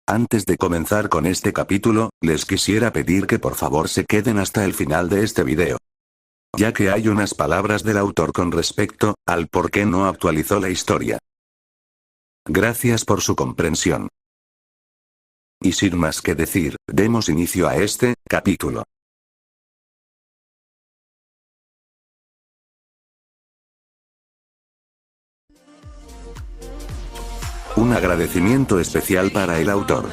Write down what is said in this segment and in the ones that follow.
Antes de comenzar con este capítulo, les quisiera pedir que por favor se queden hasta el final de este video, ya que hay unas palabras del autor con respecto al por qué no actualizó la historia. Gracias por su comprensión. Y sin más que decir, demos inicio a este capítulo. Un agradecimiento especial para el autor.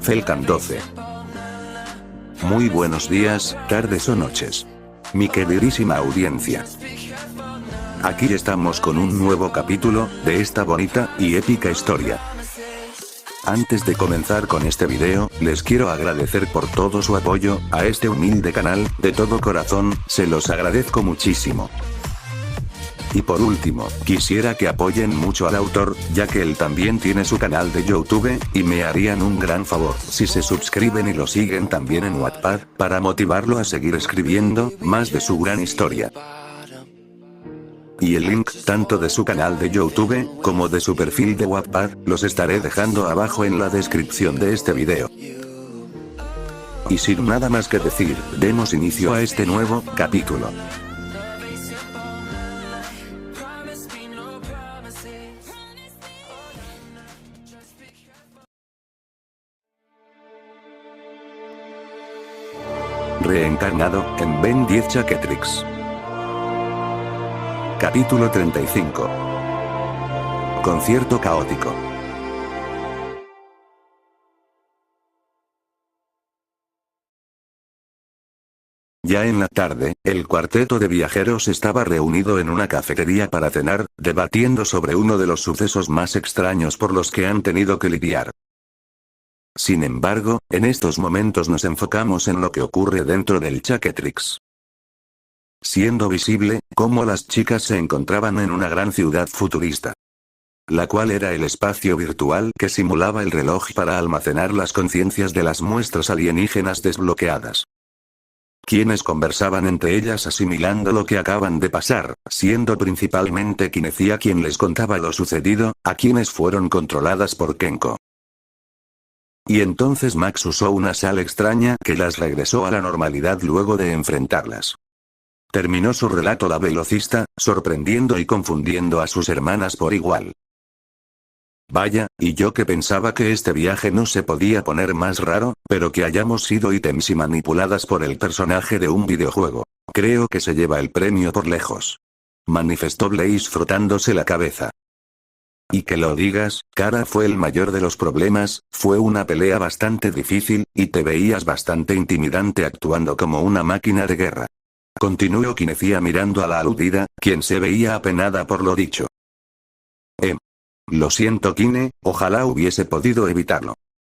Felcan 12. Muy buenos días, tardes o noches, mi queridísima audiencia. Aquí estamos con un nuevo capítulo de esta bonita y épica historia. Antes de comenzar con este video, les quiero agradecer por todo su apoyo a este humilde canal, de todo corazón, se los agradezco muchísimo. Y por último, quisiera que apoyen mucho al autor, ya que él también tiene su canal de YouTube, y me harían un gran favor si se suscriben y lo siguen también en Wattpad, para motivarlo a seguir escribiendo más de su gran historia. Y el link, tanto de su canal de YouTube, como de su perfil de Wattpad, los estaré dejando abajo en la descripción de este video. Y sin nada más que decir, demos inicio a este nuevo capítulo. Reencarnado en Ben 10 Chaketrix. Capítulo 35. Concierto caótico. Ya en la tarde, el cuarteto de viajeros estaba reunido en una cafetería para cenar, debatiendo sobre uno de los sucesos más extraños por los que han tenido que lidiar. Sin embargo, en estos momentos nos enfocamos en lo que ocurre dentro del Chaketrix. Siendo visible, cómo las chicas se encontraban en una gran ciudad futurista, la cual era el espacio virtual que simulaba el reloj para almacenar las conciencias de las muestras alienígenas desbloqueadas, quienes conversaban entre ellas asimilando lo que acaban de pasar, siendo principalmente Kinecía quien les contaba lo sucedido, a quienes fueron controladas por Kenko. Y entonces Max usó una sal extraña que las regresó a la normalidad luego de enfrentarlas. Terminó su relato la velocista, sorprendiendo y confundiendo a sus hermanas por igual. Vaya, y yo que pensaba que este viaje no se podía poner más raro, pero que hayamos sido ítems y manipuladas por el personaje de un videojuego. Creo que se lleva el premio por lejos, manifestó Blaze frotándose la cabeza. Y que lo digas, Kara fue el mayor de los problemas, fue una pelea bastante difícil, y te veías bastante intimidante actuando como una máquina de guerra. Continuó Kinecía mirando a la aludida, quien se veía apenada por lo dicho. Lo siento Kine, ojalá hubiese podido evitarlo.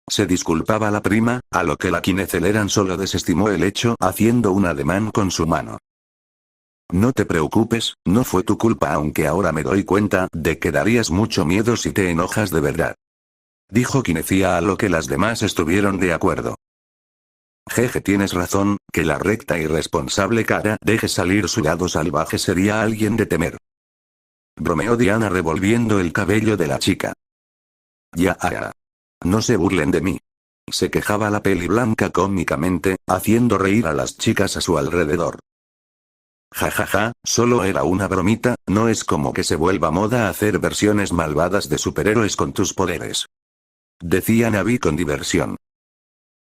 Se disculpaba la prima, a lo que la Kineceleran solo desestimó el hecho haciendo un ademán con su mano. No te preocupes, no fue tu culpa aunque ahora me doy cuenta de que darías mucho miedo si te enojas de verdad, dijo Kinecía a lo que las demás estuvieron de acuerdo. Jeje tienes razón, que la recta y responsable Kara deje salir su lado salvaje sería alguien de temer, bromeó Diana revolviendo el cabello de la chica. Ya. No se burlen de mí, se quejaba la peli blanca cómicamente, haciendo reír a las chicas a su alrededor. Jajaja, solo era una bromita, no es como que se vuelva moda hacer versiones malvadas de superhéroes con tus poderes, decía Navi con diversión.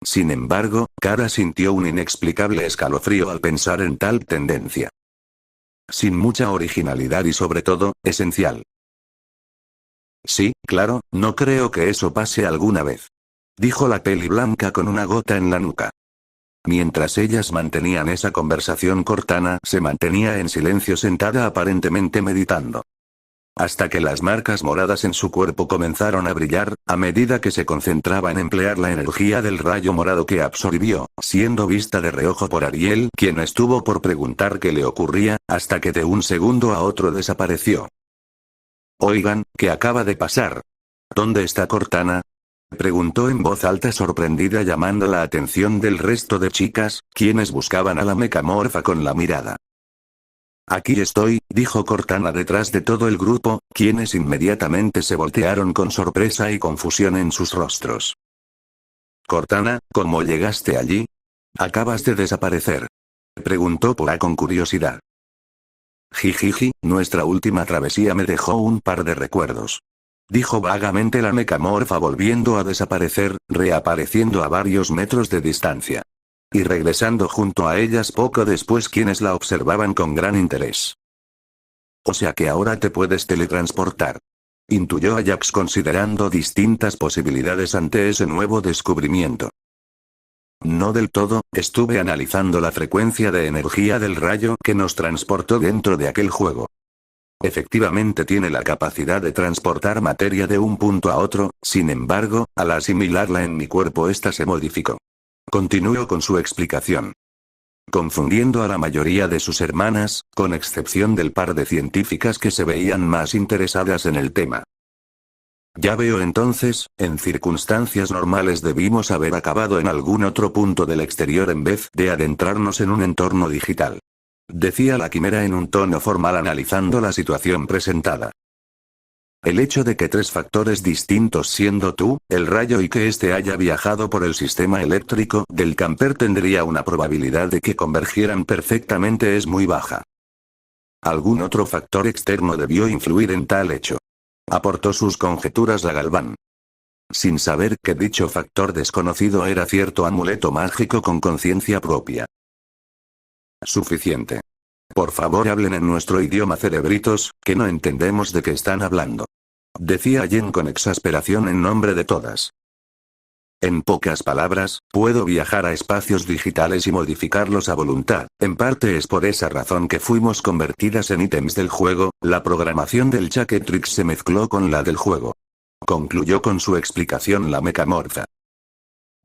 Sin embargo, Kara sintió un inexplicable escalofrío al pensar en tal tendencia. Sin mucha originalidad y sobre todo, esencial. Sí, claro, no creo que eso pase alguna vez, dijo la peli blanca con una gota en la nuca. Mientras ellas mantenían esa conversación, Cortana se mantenía en silencio sentada aparentemente meditando. Hasta que las marcas moradas en su cuerpo comenzaron a brillar, a medida que se concentraba en emplear la energía del rayo morado que absorbió, siendo vista de reojo por Ariel, quien estuvo por preguntar qué le ocurría, hasta que de un segundo a otro desapareció. Oigan, ¿qué acaba de pasar? ¿Dónde está Cortana?, preguntó en voz alta sorprendida llamando la atención del resto de chicas, quienes buscaban a la mecamorfa con la mirada. Aquí estoy, dijo Cortana detrás de todo el grupo, quienes inmediatamente se voltearon con sorpresa y confusión en sus rostros. Cortana, ¿cómo llegaste allí? ¿Acabas de desaparecer? Preguntó Poa con curiosidad. Jijiji, nuestra última travesía me dejó un par de recuerdos. Dijo vagamente la mecamorfa volviendo a desaparecer, reapareciendo a varios metros de distancia. Y regresando junto a ellas poco después quienes la observaban con gran interés. O sea que ahora te puedes teletransportar. Intuyó Ajax considerando distintas posibilidades ante ese nuevo descubrimiento. No del todo, estuve analizando la frecuencia de energía del rayo que nos transportó dentro de aquel juego. Efectivamente tiene la capacidad de transportar materia de un punto a otro, sin embargo, al asimilarla en mi cuerpo esta se modificó. Continuó con su explicación. Confundiendo a la mayoría de sus hermanas, con excepción del par de científicas que se veían más interesadas en el tema. Ya veo entonces, en circunstancias normales debimos haber acabado en algún otro punto del exterior en vez de adentrarnos en un entorno digital. Decía la quimera en un tono formal analizando la situación presentada. El hecho de que tres factores distintos siendo tú, el rayo y que éste haya viajado por el sistema eléctrico del camper tendría una probabilidad de que convergieran perfectamente es muy baja. Algún otro factor externo debió influir en tal hecho. Aportó sus conjeturas la Galván. Sin saber que dicho factor desconocido era cierto amuleto mágico con conciencia propia. Suficiente. Por favor hablen en nuestro idioma cerebritos, que no entendemos de qué están hablando. Decía Jen con exasperación en nombre de todas. En pocas palabras, puedo viajar a espacios digitales y modificarlos a voluntad, en parte es por esa razón que fuimos convertidas en ítems del juego, la programación del Chaketrix se mezcló con la del juego. Concluyó con su explicación la mecamorfa.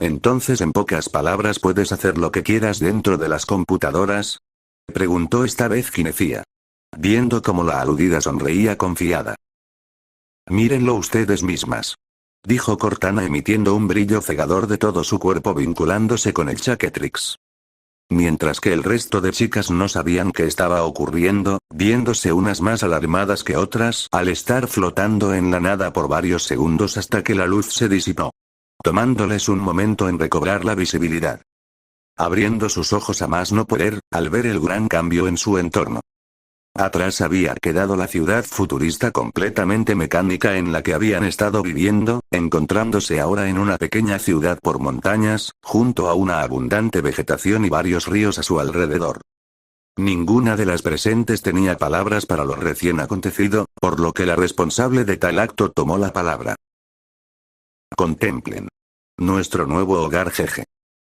Entonces en pocas palabras puedes hacer lo que quieras dentro de las computadoras, preguntó esta vez Ginecía. Viendo cómo la aludida sonreía confiada. Mírenlo ustedes mismas. Dijo Cortana emitiendo un brillo cegador de todo su cuerpo vinculándose con el Chaketrix. Mientras que el resto de chicas no sabían qué estaba ocurriendo, viéndose unas más alarmadas que otras al estar flotando en la nada por varios segundos hasta que la luz se disipó. Tomándoles un momento en recobrar la visibilidad. Abriendo sus ojos a más no poder, al ver el gran cambio en su entorno. Atrás había quedado la ciudad futurista completamente mecánica en la que habían estado viviendo, encontrándose ahora en una pequeña ciudad por montañas, junto a una abundante vegetación y varios ríos a su alrededor. Ninguna de las presentes tenía palabras para lo recién acontecido, por lo que la responsable de tal acto tomó la palabra. Contemplen. Nuestro nuevo hogar jeje.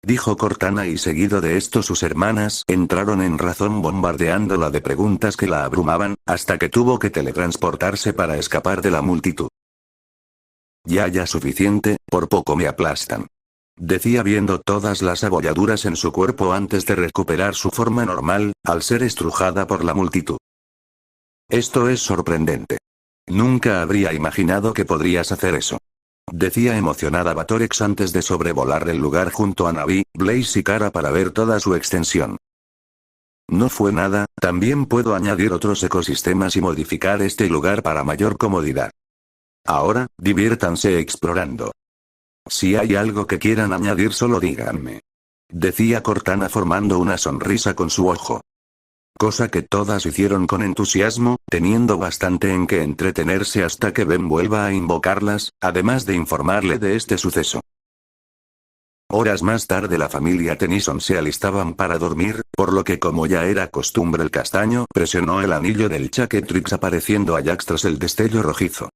Dijo Cortana y seguido de esto sus hermanas entraron en razón bombardeándola de preguntas que la abrumaban, hasta que tuvo que teletransportarse para escapar de la multitud. Ya suficiente, por poco me aplastan. Decía viendo todas las abolladuras en su cuerpo antes de recuperar su forma normal, al ser estrujada por la multitud. Esto es sorprendente. Nunca habría imaginado que podrías hacer eso. Decía emocionada Batorex antes de sobrevolar el lugar junto a Navi, Blaze y Kara para ver toda su extensión. No fue nada, también puedo añadir otros ecosistemas y modificar este lugar para mayor comodidad. Ahora, diviértanse explorando. Si hay algo que quieran añadir solo díganme. Decía Cortana formando una sonrisa con su ojo. Cosa que todas hicieron con entusiasmo, teniendo bastante en que entretenerse hasta que Ben vuelva a invocarlas, además de informarle de este suceso. Horas más tarde la familia Tennyson se alistaban para dormir, por lo que como ya era costumbre el castaño presionó el anillo del Chaketrix apareciendo Ajax tras el destello rojizo.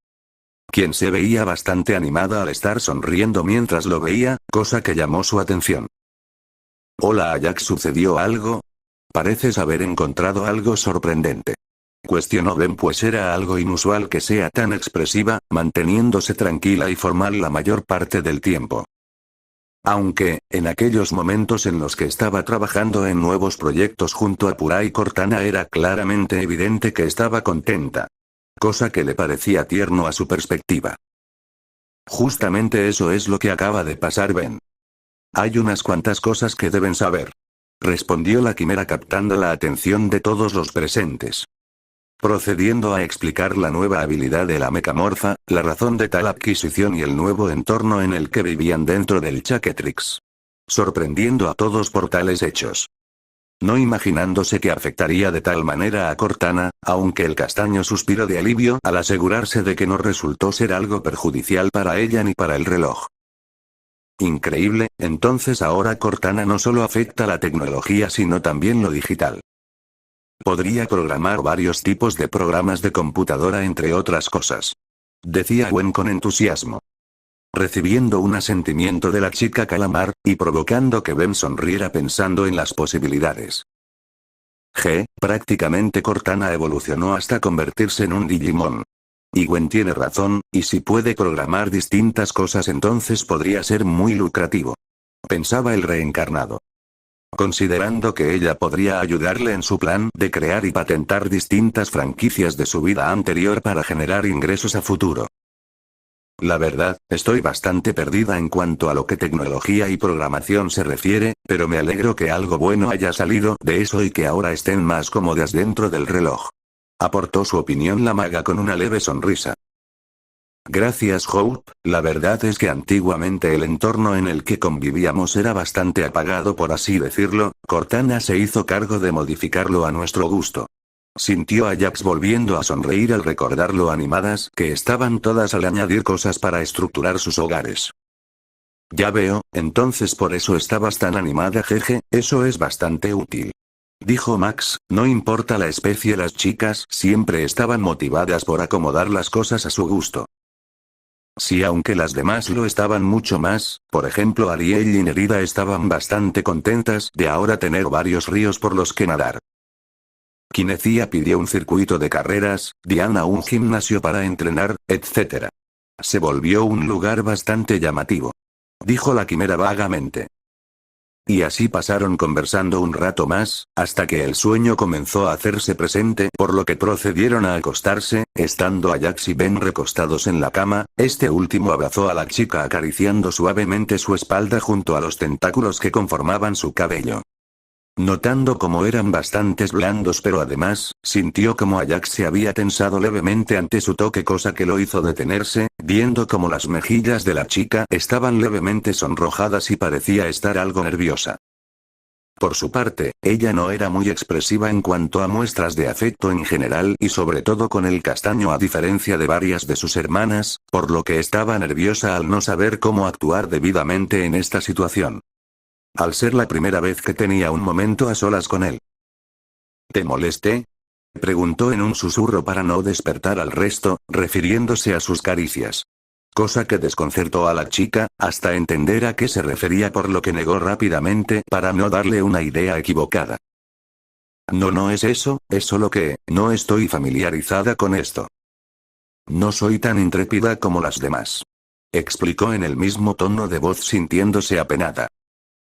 Quien se veía bastante animada al estar sonriendo mientras lo veía, cosa que llamó su atención. Hola Ajax, ¿sucedió algo? Pareces haber encontrado algo sorprendente. Cuestionó Ben pues era algo inusual que sea tan expresiva, manteniéndose tranquila y formal la mayor parte del tiempo. Aunque, en aquellos momentos en los que estaba trabajando en nuevos proyectos junto a Pura y Cortana era claramente evidente que estaba contenta. Cosa que le parecía tierno a su perspectiva. Justamente eso es lo que acaba de pasar Ben. Hay unas cuantas cosas que deben saber. Respondió la quimera captando la atención de todos los presentes. procediendo a explicar la nueva habilidad de la mecamorfa, la razón de tal adquisición y el nuevo entorno en el que vivían dentro del Chaketrix. Sorprendiendo a todos por tales hechos. No imaginándose que afectaría de tal manera a Cortana, aunque el castaño suspiró de alivio al asegurarse de que no resultó ser algo perjudicial para ella ni para el reloj. Increíble, entonces ahora Cortana no solo afecta la tecnología sino también lo digital. Podría programar varios tipos de programas de computadora entre otras cosas. Decía Gwen con entusiasmo. Recibiendo un asentimiento de la chica calamar, y provocando que Ben sonriera pensando en las posibilidades. Prácticamente Cortana evolucionó hasta convertirse en un Digimon. Y Gwen tiene razón, y si puede programar distintas cosas entonces podría ser muy lucrativo. Pensaba el reencarnado. Considerando que ella podría ayudarle en su plan de crear y patentar distintas franquicias de su vida anterior para generar ingresos a futuro. La verdad, estoy bastante perdida en cuanto a lo que tecnología y programación se refiere, pero me alegro que algo bueno haya salido de eso y que ahora estén más cómodas dentro del reloj. Aportó su opinión la maga con una leve sonrisa. Gracias Hope, la verdad es que antiguamente el entorno en el que convivíamos era bastante apagado por así decirlo, Cortana se hizo cargo de modificarlo a nuestro gusto. Sintió a Jax volviendo a sonreír al recordar lo animadas que estaban todas al añadir cosas para estructurar sus hogares. Ya veo, entonces por eso estabas tan animada jeje, eso es bastante útil. Dijo Max, no importa la especie, las chicas siempre estaban motivadas por acomodar las cosas a su gusto. Sí, aunque las demás lo estaban mucho más, por ejemplo Ariel y Nerida estaban bastante contentas de ahora tener varios ríos por los que nadar. Kinecia pidió un circuito de carreras, Diana un gimnasio para entrenar, etc. Se volvió un lugar bastante llamativo. Dijo la quimera vagamente. Y así pasaron conversando un rato más, hasta que el sueño comenzó a hacerse presente, por lo que procedieron a acostarse, estando Ajax y Ben recostados en la cama, este último abrazó a la chica acariciando suavemente su espalda junto a los tentáculos que conformaban su cabello. Notando cómo eran bastantes blandos pero además, sintió como Ajax se había tensado levemente ante su toque cosa que lo hizo detenerse, viendo como las mejillas de la chica estaban levemente sonrojadas y parecía estar algo nerviosa. Por su parte, ella no era muy expresiva en cuanto a muestras de afecto en general y sobre todo con el castaño a diferencia de varias de sus hermanas, por lo que estaba nerviosa al no saber cómo actuar debidamente en esta situación. Al ser la primera vez que tenía un momento a solas con él. ¿Te molesté? Preguntó en un susurro para no despertar al resto, refiriéndose a sus caricias. Cosa que desconcertó a la chica, hasta entender a qué se refería por lo que negó rápidamente para no darle una idea equivocada. No es eso, es solo que, no estoy familiarizada con esto. No soy tan intrépida como las demás. Explicó en el mismo tono de voz sintiéndose apenada.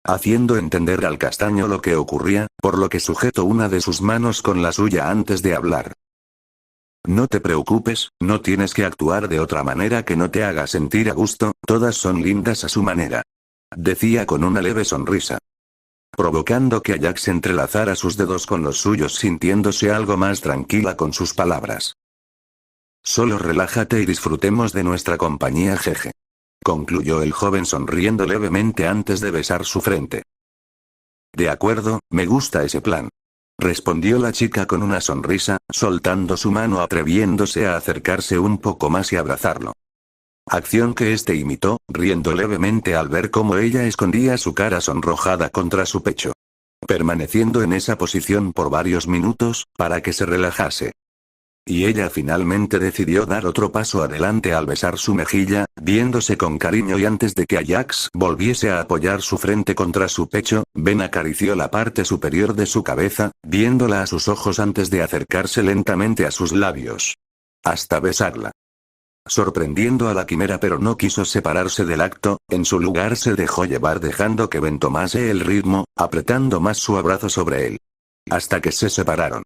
Haciendo entender al castaño lo que ocurría, por lo que sujetó una de sus manos con la suya antes de hablar. No te preocupes, no tienes que actuar de otra manera que no te haga sentir a gusto, todas son lindas a su manera. Decía con una leve sonrisa. Provocando que Ajax entrelazara sus dedos con los suyos sintiéndose algo más tranquila con sus palabras. Solo relájate y disfrutemos de nuestra compañía jeje. Concluyó el joven sonriendo levemente antes de besar su frente. De acuerdo, me gusta ese plan. Respondió la chica con una sonrisa, soltando su mano atreviéndose a acercarse un poco más y abrazarlo. Acción que este imitó, riendo levemente al ver cómo ella escondía su cara sonrojada contra su pecho. Permaneciendo en esa posición por varios minutos, para que se relajase. Y ella finalmente decidió dar otro paso adelante al besar su mejilla, viéndose con cariño y antes de que Ajax volviese a apoyar su frente contra su pecho, Ben acarició la parte superior de su cabeza, viéndola a sus ojos antes de acercarse lentamente a sus labios. Hasta besarla. Sorprendiendo a la quimera pero no quiso separarse del acto, en su lugar se dejó llevar dejando que Ben tomase el ritmo, apretando más su abrazo sobre él. Hasta que se separaron.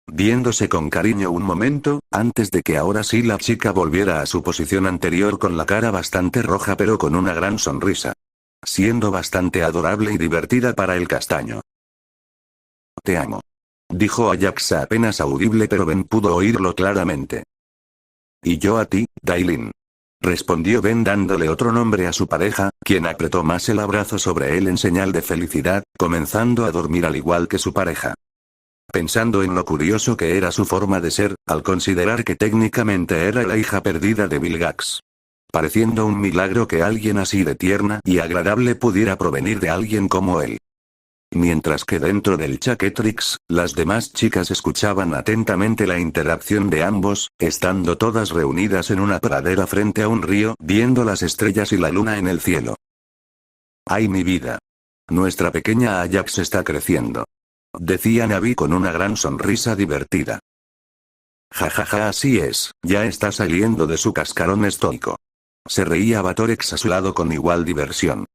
Viéndose con cariño un momento, antes de que ahora sí la chica volviera a su posición anterior con la cara bastante roja pero con una gran sonrisa. Siendo bastante adorable y divertida para el castaño. Te amo. dijo Ajax apenas audible, pero Ben pudo oírlo claramente. Y yo a ti, Dailin. Respondió Ben dándole otro nombre a su pareja, quien apretó más el abrazo sobre él en señal de felicidad, comenzando a dormir al igual que su pareja. Pensando en lo curioso que era su forma de ser, al considerar que técnicamente era la hija perdida de Vilgax. Pareciendo un milagro que alguien así de tierna y agradable pudiera provenir de alguien como él. Mientras que dentro del Chaketrix, las demás chicas escuchaban atentamente la interacción de ambos, estando todas reunidas en una pradera frente a un río, viendo las estrellas y la luna en el cielo. ¡Ay, mi vida! Nuestra pequeña Ajax está creciendo. Decía Navi con una gran sonrisa divertida. Jajaja, así es, ya está saliendo de su cascarón estoico. Se reía Batorex a su lado con igual diversión.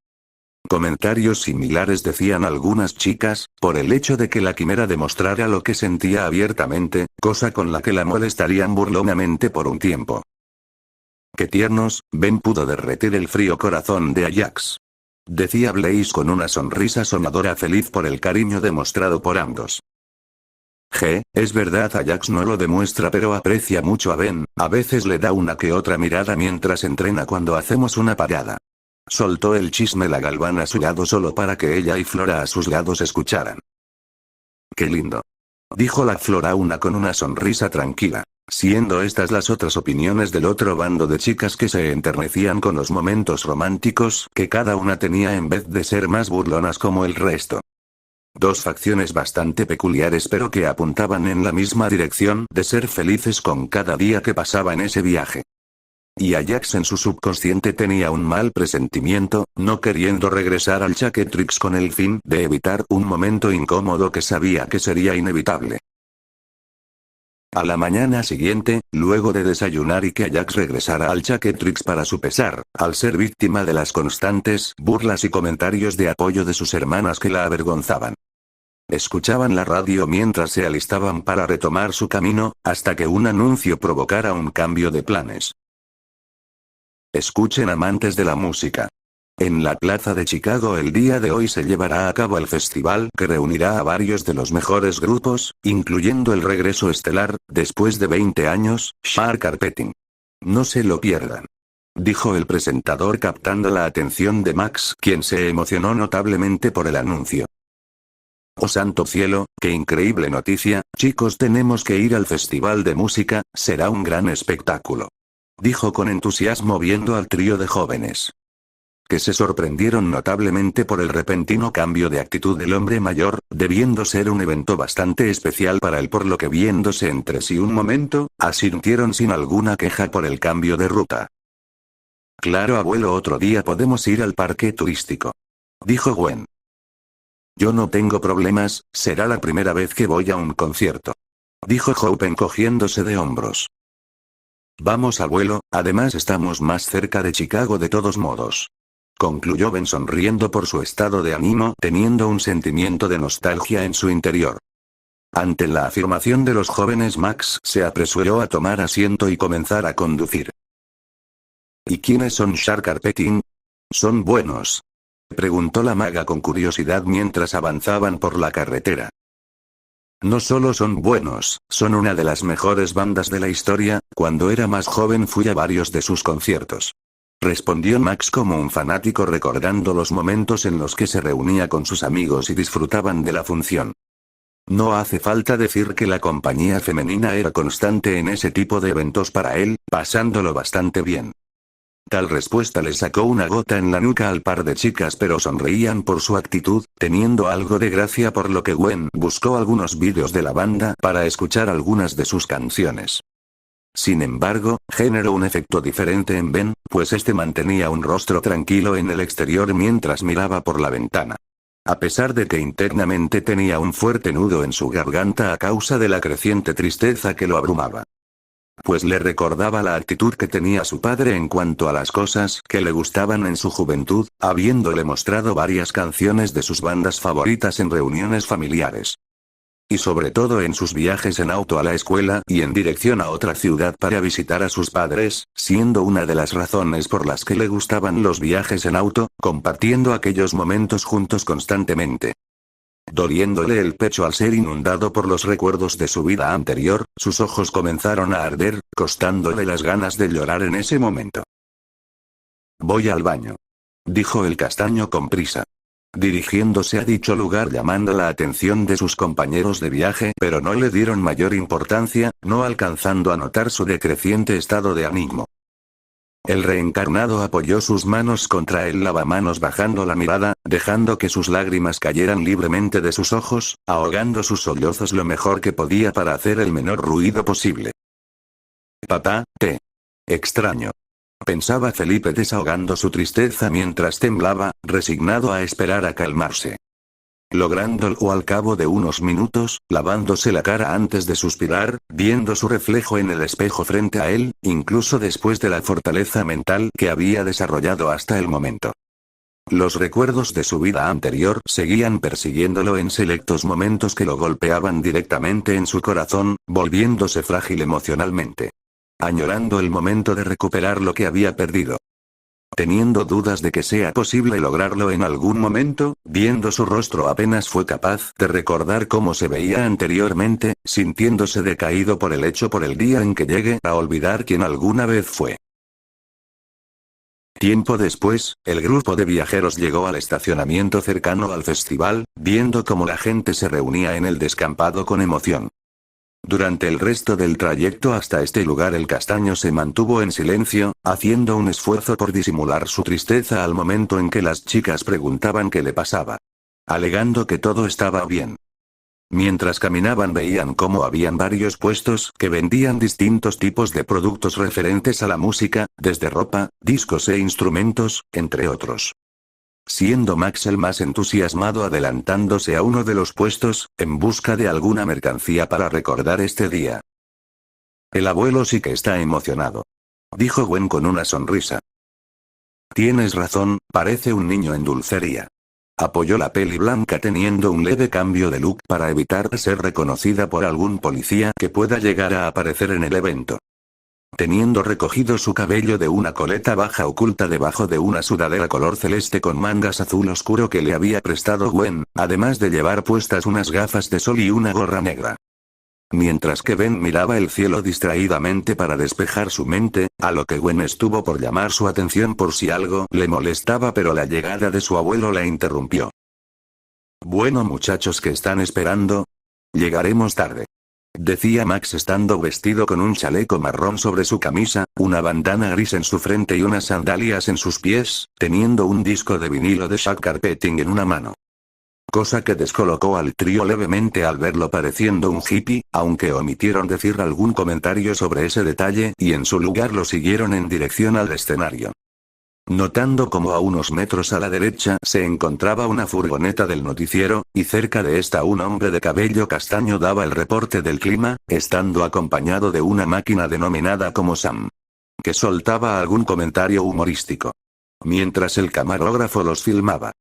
Comentarios similares decían algunas chicas, por el hecho de que la quimera demostrara lo que sentía abiertamente, cosa con la que la molestarían burlonamente por un tiempo. ¡Qué tiernos! Ben pudo derretir el frío corazón de Ajax. Decía Blaze con una sonrisa soñadora feliz por el cariño demostrado por ambos. Es verdad, Ajax no lo demuestra pero aprecia mucho a Ben, a veces le da una que otra mirada mientras entrena cuando hacemos una parada. Soltó el chisme la Galván a su lado solo para que ella y Flora a sus lados escucharan. ¡Qué lindo! Dijo la Florauna con una sonrisa tranquila, siendo estas las otras opiniones del otro bando de chicas que se enternecían con los momentos románticos que cada una tenía en vez de ser más burlonas como el resto. Dos facciones bastante peculiares pero que apuntaban en la misma dirección de ser felices con cada día que pasaba en ese viaje. Y Ajax en su subconsciente tenía un mal presentimiento, no queriendo regresar al Chaketrix con el fin de evitar un momento incómodo que sabía que sería inevitable. A la mañana siguiente, luego de desayunar y que Ajax regresara al Chaketrix para su pesar, al ser víctima de las constantes burlas y comentarios de apoyo de sus hermanas que la avergonzaban. Escuchaban la radio mientras se alistaban para retomar su camino, hasta que un anuncio provocara un cambio de planes. Escuchen, amantes de la música. En la plaza de Chicago el día de hoy se llevará a cabo el festival que reunirá a varios de los mejores grupos, incluyendo el regreso estelar, después de 20 años, Shark Carpeting. No se lo pierdan. Dijo el presentador captando la atención de Max, quien se emocionó notablemente por el anuncio. ¡Oh santo cielo, qué increíble noticia! Chicos, tenemos que ir al festival de música, será un gran espectáculo. Dijo con entusiasmo viendo al trío de jóvenes. Que se sorprendieron notablemente por el repentino cambio de actitud del hombre mayor, debiendo ser un evento bastante especial para él, por lo que viéndose entre sí un momento, asintieron sin alguna queja por el cambio de ruta. Claro, abuelo, otro día podemos ir al parque turístico. Dijo Gwen. Yo no tengo problemas, será la primera vez que voy a un concierto. Dijo Hope encogiéndose de hombros. Vamos, abuelo, además estamos más cerca de Chicago de todos modos. Concluyó Ben sonriendo por su estado de ánimo, teniendo un sentimiento de nostalgia en su interior. Ante la afirmación de los jóvenes, Max se apresuró a tomar asiento y comenzar a conducir. ¿Y quiénes son Shark Carpeting? ¿Son buenos?, preguntó la maga con curiosidad mientras avanzaban por la carretera. No solo son buenos, son una de las mejores bandas de la historia. Cuando era más joven fui a varios de sus conciertos. Respondió Max como un fanático, recordando los momentos en los que se reunía con sus amigos y disfrutaban de la función. No hace falta decir que la compañía femenina era constante en ese tipo de eventos para él, pasándolo bastante bien. Tal respuesta le sacó una gota en la nuca al par de chicas, pero sonreían por su actitud, teniendo algo de gracia, por lo que Gwen buscó algunos vídeos de la banda para escuchar algunas de sus canciones. Sin embargo, generó un efecto diferente en Ben, pues este mantenía un rostro tranquilo en el exterior mientras miraba por la ventana. A pesar de que internamente tenía un fuerte nudo en su garganta a causa de la creciente tristeza que lo abrumaba. Pues le recordaba la actitud que tenía su padre en cuanto a las cosas que le gustaban en su juventud, habiéndole mostrado varias canciones de sus bandas favoritas en reuniones familiares. Y sobre todo en sus viajes en auto a la escuela y en dirección a otra ciudad para visitar a sus padres, siendo una de las razones por las que le gustaban los viajes en auto, compartiendo aquellos momentos juntos constantemente. Doliéndole el pecho al ser inundado por los recuerdos de su vida anterior, sus ojos comenzaron a arder, costándole las ganas de llorar en ese momento. «Voy al baño», dijo el castaño con prisa. Dirigiéndose a dicho lugar llamando la atención de sus compañeros de viaje, pero no le dieron mayor importancia, no alcanzando a notar su decreciente estado de ánimo. El reencarnado apoyó sus manos contra el lavamanos bajando la mirada, dejando que sus lágrimas cayeran libremente de sus ojos, ahogando sus sollozos lo mejor que podía para hacer el menor ruido posible. «Papá, te extraño», pensaba Felipe desahogando su tristeza mientras temblaba, resignado a esperar a calmarse. Lográndolo al cabo de unos minutos, lavándose la cara antes de suspirar, viendo su reflejo en el espejo frente a él, incluso después de la fortaleza mental que había desarrollado hasta el momento. Los recuerdos de su vida anterior seguían persiguiéndolo en selectos momentos que lo golpeaban directamente en su corazón, volviéndose frágil emocionalmente. Añorando el momento de recuperar lo que había perdido. Teniendo dudas de que sea posible lograrlo en algún momento, viendo su rostro apenas fue capaz de recordar cómo se veía anteriormente, sintiéndose decaído por el día en que llegue a olvidar quién alguna vez fue. Tiempo después, el grupo de viajeros llegó al estacionamiento cercano al festival, viendo cómo la gente se reunía en el descampado con emoción. Durante el resto del trayecto hasta este lugar el castaño se mantuvo en silencio, haciendo un esfuerzo por disimular su tristeza al momento en que las chicas preguntaban qué le pasaba. Alegando que todo estaba bien. Mientras caminaban veían cómo habían varios puestos que vendían distintos tipos de productos referentes a la música, desde ropa, discos e instrumentos, entre otros. Siendo Max el más entusiasmado adelantándose a uno de los puestos, en busca de alguna mercancía para recordar este día. «El abuelo sí que está emocionado», dijo Gwen con una sonrisa. «Tienes razón, parece un niño en dulcería». Apoyó la peli blanca teniendo un leve cambio de look para evitar ser reconocida por algún policía que pueda llegar a aparecer en el evento. Teniendo recogido su cabello de una coleta baja oculta debajo de una sudadera color celeste con mangas azul oscuro que le había prestado Gwen, además de llevar puestas unas gafas de sol y una gorra negra. Mientras que Ben miraba el cielo distraídamente para despejar su mente, a lo que Gwen estuvo por llamar su atención por si algo le molestaba, pero la llegada de su abuelo la interrumpió. «Bueno muchachos, ¿qué están esperando? Llegaremos tarde», decía Max estando vestido con un chaleco marrón sobre su camisa, una bandana gris en su frente y unas sandalias en sus pies, teniendo un disco de vinilo de Shack Carpeting en una mano. Cosa que descolocó al trío levemente al verlo pareciendo un hippie, aunque omitieron decir algún comentario sobre ese detalle y en su lugar lo siguieron en dirección al escenario. Notando como a unos metros a la derecha se encontraba una furgoneta del noticiero, y cerca de esta un hombre de cabello castaño daba el reporte del clima, estando acompañado de una máquina denominada como Sam. Que soltaba algún comentario humorístico. Mientras el camarógrafo los filmaba.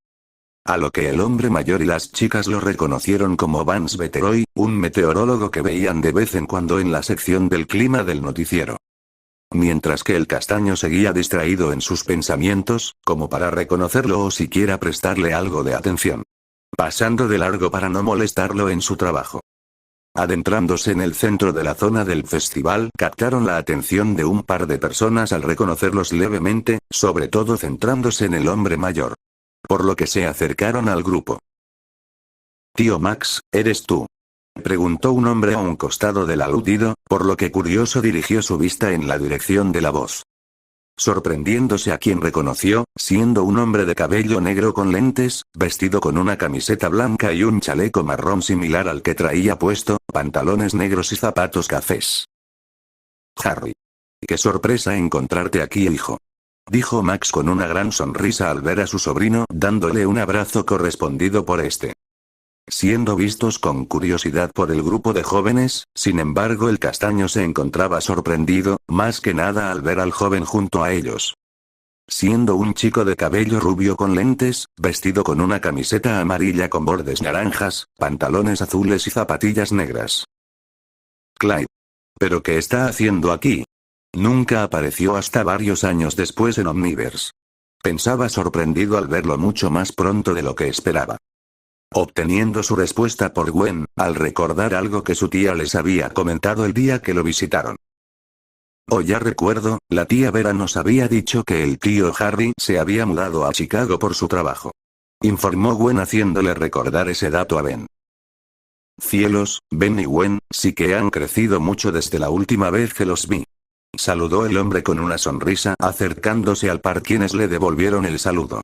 A lo que el hombre mayor y las chicas lo reconocieron como Vance Betteroy, un meteorólogo que veían de vez en cuando en la sección del clima del noticiero. Mientras que el castaño seguía distraído en sus pensamientos, como para reconocerlo o siquiera prestarle algo de atención. Pasando de largo para no molestarlo en su trabajo. Adentrándose en el centro de la zona del festival, captaron la atención de un par de personas al reconocerlos levemente, sobre todo centrándose en el hombre mayor. Por lo que se acercaron al grupo. «Tío Max, ¿eres tú?», preguntó un hombre a un costado del aludido, por lo que curioso dirigió su vista en la dirección de la voz. Sorprendiéndose a quien reconoció, siendo un hombre de cabello negro con lentes, vestido con una camiseta blanca y un chaleco marrón similar al que traía puesto, pantalones negros y zapatos cafés. «Harry. Qué sorpresa encontrarte aquí, hijo», dijo Max con una gran sonrisa al ver a su sobrino dándole un abrazo correspondido por este. Siendo vistos con curiosidad por el grupo de jóvenes, sin embargo el castaño se encontraba sorprendido, más que nada al ver al joven junto a ellos. Siendo un chico de cabello rubio con lentes, vestido con una camiseta amarilla con bordes naranjas, pantalones azules y zapatillas negras. «Clyde. ¿Pero qué está haciendo aquí? Nunca apareció hasta varios años después en Omniverse». Pensaba sorprendido al verlo mucho más pronto de lo que esperaba. obteniendo su respuesta por Gwen, al recordar algo que su tía les había comentado el día que lo visitaron. Oh, ya recuerdo, la tía Vera nos había dicho que el tío Harry se había mudado a Chicago por su trabajo. Informó Gwen haciéndole recordar ese dato a Ben. Cielos, Ben y Gwen, sí que han crecido mucho desde la última vez que los vi. Saludó el hombre con una sonrisa acercándose al par quienes le devolvieron el saludo.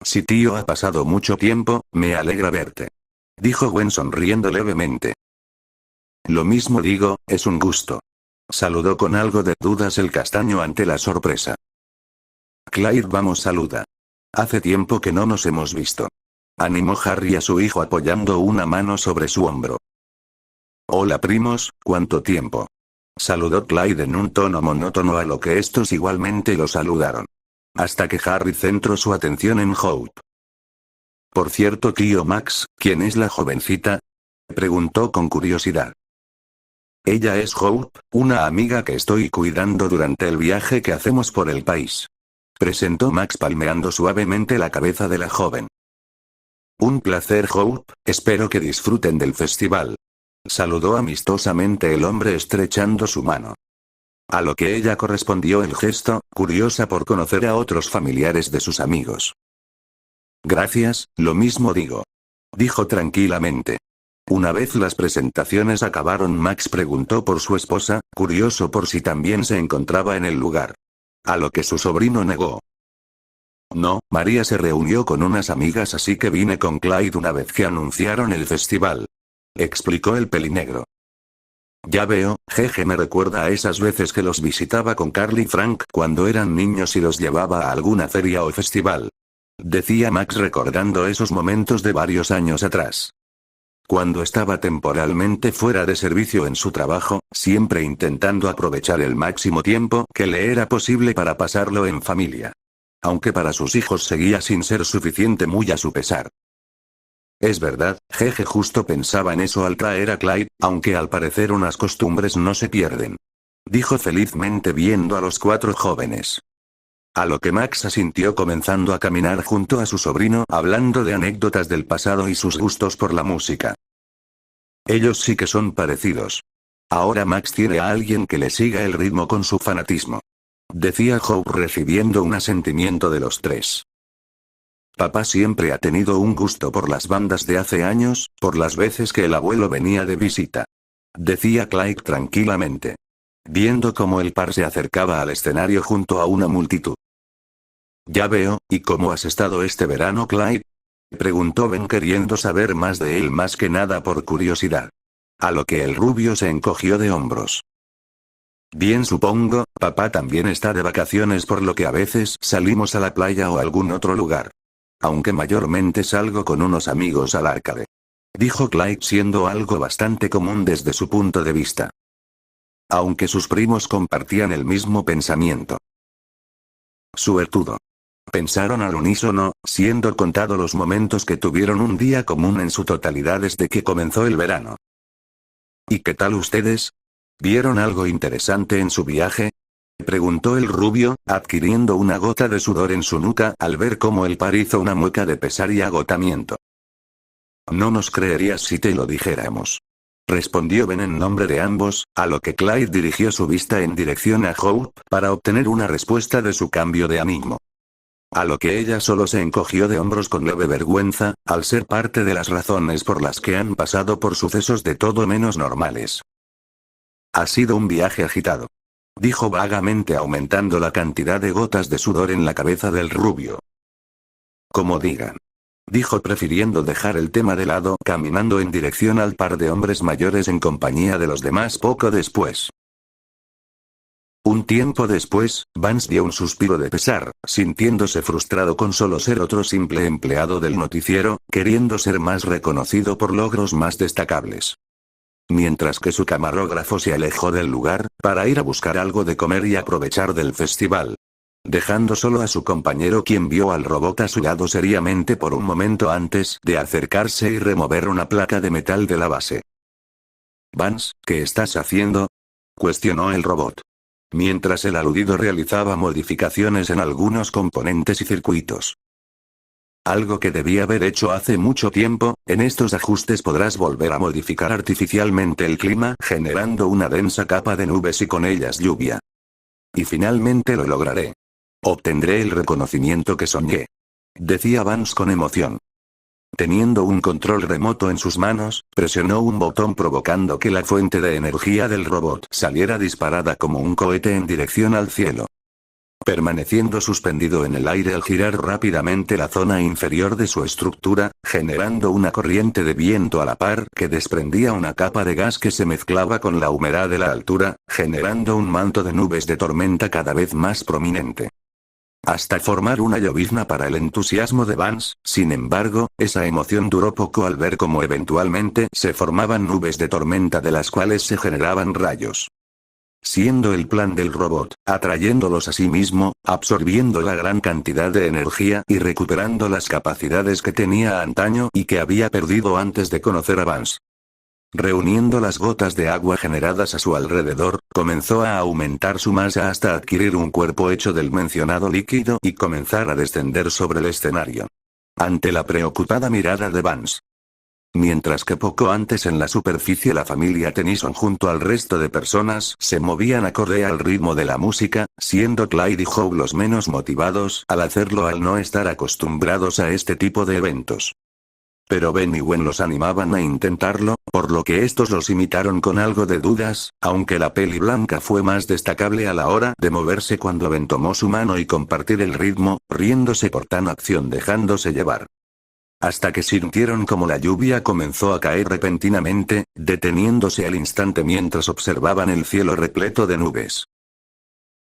Sí tío, ha pasado mucho tiempo, me alegra verte. Dijo Gwen sonriendo levemente. Lo mismo digo, es un gusto. Saludó con algo de dudas el castaño ante la sorpresa. Clyde, vamos, saluda. Hace tiempo que no nos hemos visto. Animó Harry a su hijo apoyando una mano sobre su hombro. Hola primos, ¿cuánto tiempo? Saludó Clyde en un tono monótono a lo que estos igualmente lo saludaron. Hasta que Harry centró su atención en Hope. Por cierto, tío Max, ¿quién es la jovencita? Preguntó con curiosidad. Ella es Hope, una amiga que estoy cuidando durante el viaje que hacemos por el país. Presentó Max palmeando suavemente la cabeza de la joven. Un placer, Hope, espero que disfruten del festival. Saludó amistosamente el hombre estrechando su mano. A lo que ella correspondió el gesto, curiosa por conocer a otros familiares de sus amigos. Gracias, lo mismo digo. Dijo tranquilamente. Una vez las presentaciones acabaron, Max preguntó por su esposa, curioso por si también se encontraba en el lugar. A lo que su sobrino negó. No, María se reunió con unas amigas, así que vine con Clyde una vez que anunciaron el festival. Explicó el pelinegro. Ya veo, jeje, me recuerda a esas veces que los visitaba con Carly y Frank cuando eran niños y los llevaba a alguna feria o festival. Decía Max recordando esos momentos de varios años atrás. Cuando estaba temporalmente fuera de servicio en su trabajo, siempre intentando aprovechar el máximo tiempo que le era posible para pasarlo en familia. Aunque para sus hijos seguía sin ser suficiente, muy a su pesar. Es verdad, jeje, justo pensaba en eso al traer a Clyde, aunque al parecer unas costumbres no se pierden. Dijo felizmente viendo a los cuatro jóvenes. A lo que Max asintió comenzando a caminar junto a su sobrino hablando de anécdotas del pasado y sus gustos por la música. Ellos sí que son parecidos. Ahora Max tiene a alguien que le siga el ritmo con su fanatismo. Decía Hope recibiendo un asentimiento de los tres. Papá siempre ha tenido un gusto por las bandas de hace años, por las veces que el abuelo venía de visita. Decía Clyde tranquilamente. Viendo cómo el par se acercaba al escenario junto a una multitud. Ya veo, ¿y cómo has estado este verano, Clyde? Preguntó Ben queriendo saber más de él más que nada por curiosidad. A lo que el rubio se encogió de hombros. Bien, supongo, papá también está de vacaciones por lo que a veces salimos a la playa o algún otro lugar. Aunque mayormente salgo con unos amigos al arcade. Dijo Clyde siendo algo bastante común desde su punto de vista. Aunque sus primos compartían el mismo pensamiento. Suertudo. Pensaron al unísono, siendo contados los momentos que tuvieron un día común en su totalidad desde que comenzó el verano. ¿Y qué tal ustedes? ¿Vieron algo interesante en su viaje? Preguntó el rubio, adquiriendo una gota de sudor en su nuca al ver cómo el par hizo una mueca de pesar y agotamiento. No nos creerías si te lo dijéramos. Respondió Ben en nombre de ambos, a lo que Clyde dirigió su vista en dirección a Hope para obtener una respuesta de su cambio de ánimo. A lo que ella solo se encogió de hombros con leve vergüenza, al ser parte de las razones por las que han pasado por sucesos de todo menos normales. Ha sido un viaje agitado. Dijo vagamente aumentando la cantidad de gotas de sudor en la cabeza del rubio. Como digan. Dijo prefiriendo dejar el tema de lado caminando en dirección al par de hombres mayores en compañía de los demás poco después. Un tiempo después, Vance dio un suspiro de pesar, sintiéndose frustrado con solo ser otro simple empleado del noticiero, queriendo ser más reconocido por logros más destacables. Mientras que su camarógrafo se alejó del lugar, para ir a buscar algo de comer y aprovechar del festival. Dejando solo a su compañero quien vio al robot a su lado seriamente por un momento antes de acercarse y remover una placa de metal de la base. Vance, ¿qué estás haciendo? Cuestionó el robot. Mientras el aludido realizaba modificaciones en algunos componentes y circuitos. Algo que debía haber hecho hace mucho tiempo. En estos ajustes podrás volver a modificar artificialmente el clima, generando una densa capa de nubes y con ellas lluvia. Y finalmente lo lograré. Obtendré el reconocimiento que soñé. Decía Vance con emoción. Teniendo un control remoto en sus manos, presionó un botón provocando que la fuente de energía del robot saliera disparada como un cohete en dirección al cielo. Permaneciendo suspendido en el aire al girar rápidamente la zona inferior de su estructura, generando una corriente de viento a la par que desprendía una capa de gas que se mezclaba con la humedad de la altura, generando un manto de nubes de tormenta cada vez más prominente. Hasta formar una llovizna para el entusiasmo de Vance. Sin embargo, esa emoción duró poco al ver cómo eventualmente se formaban nubes de tormenta de las cuales se generaban rayos. Siendo el plan del robot, atrayéndolos a sí mismo, absorbiendo la gran cantidad de energía y recuperando las capacidades que tenía antaño y que había perdido antes de conocer a Vance. Reuniendo las gotas de agua generadas a su alrededor, comenzó a aumentar su masa hasta adquirir un cuerpo hecho del mencionado líquido y comenzar a descender sobre el escenario. Ante la preocupada mirada de Vance. Mientras que poco antes en la superficie la familia Tennyson junto al resto de personas se movían acorde al ritmo de la música, siendo Clyde y Howe los menos motivados al hacerlo al no estar acostumbrados a este tipo de eventos. Pero Ben y Gwen los animaban a intentarlo, por lo que estos los imitaron con algo de dudas, aunque la peli blanca fue más destacable a la hora de moverse cuando Ben tomó su mano y compartir el ritmo, riéndose por tan acción dejándose llevar. Hasta que sintieron como la lluvia comenzó a caer repentinamente, deteniéndose al instante mientras observaban el cielo repleto de nubes.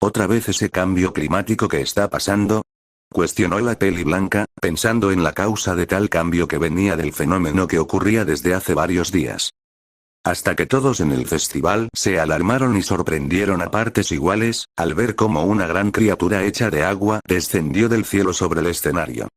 ¿Otra vez ese cambio climático que está pasando? Cuestionó la peli blanca, pensando en la causa de tal cambio que venía del fenómeno que ocurría desde hace varios días. Hasta que todos en el festival se alarmaron y sorprendieron a partes iguales, al ver cómo una gran criatura hecha de agua descendió del cielo sobre el escenario.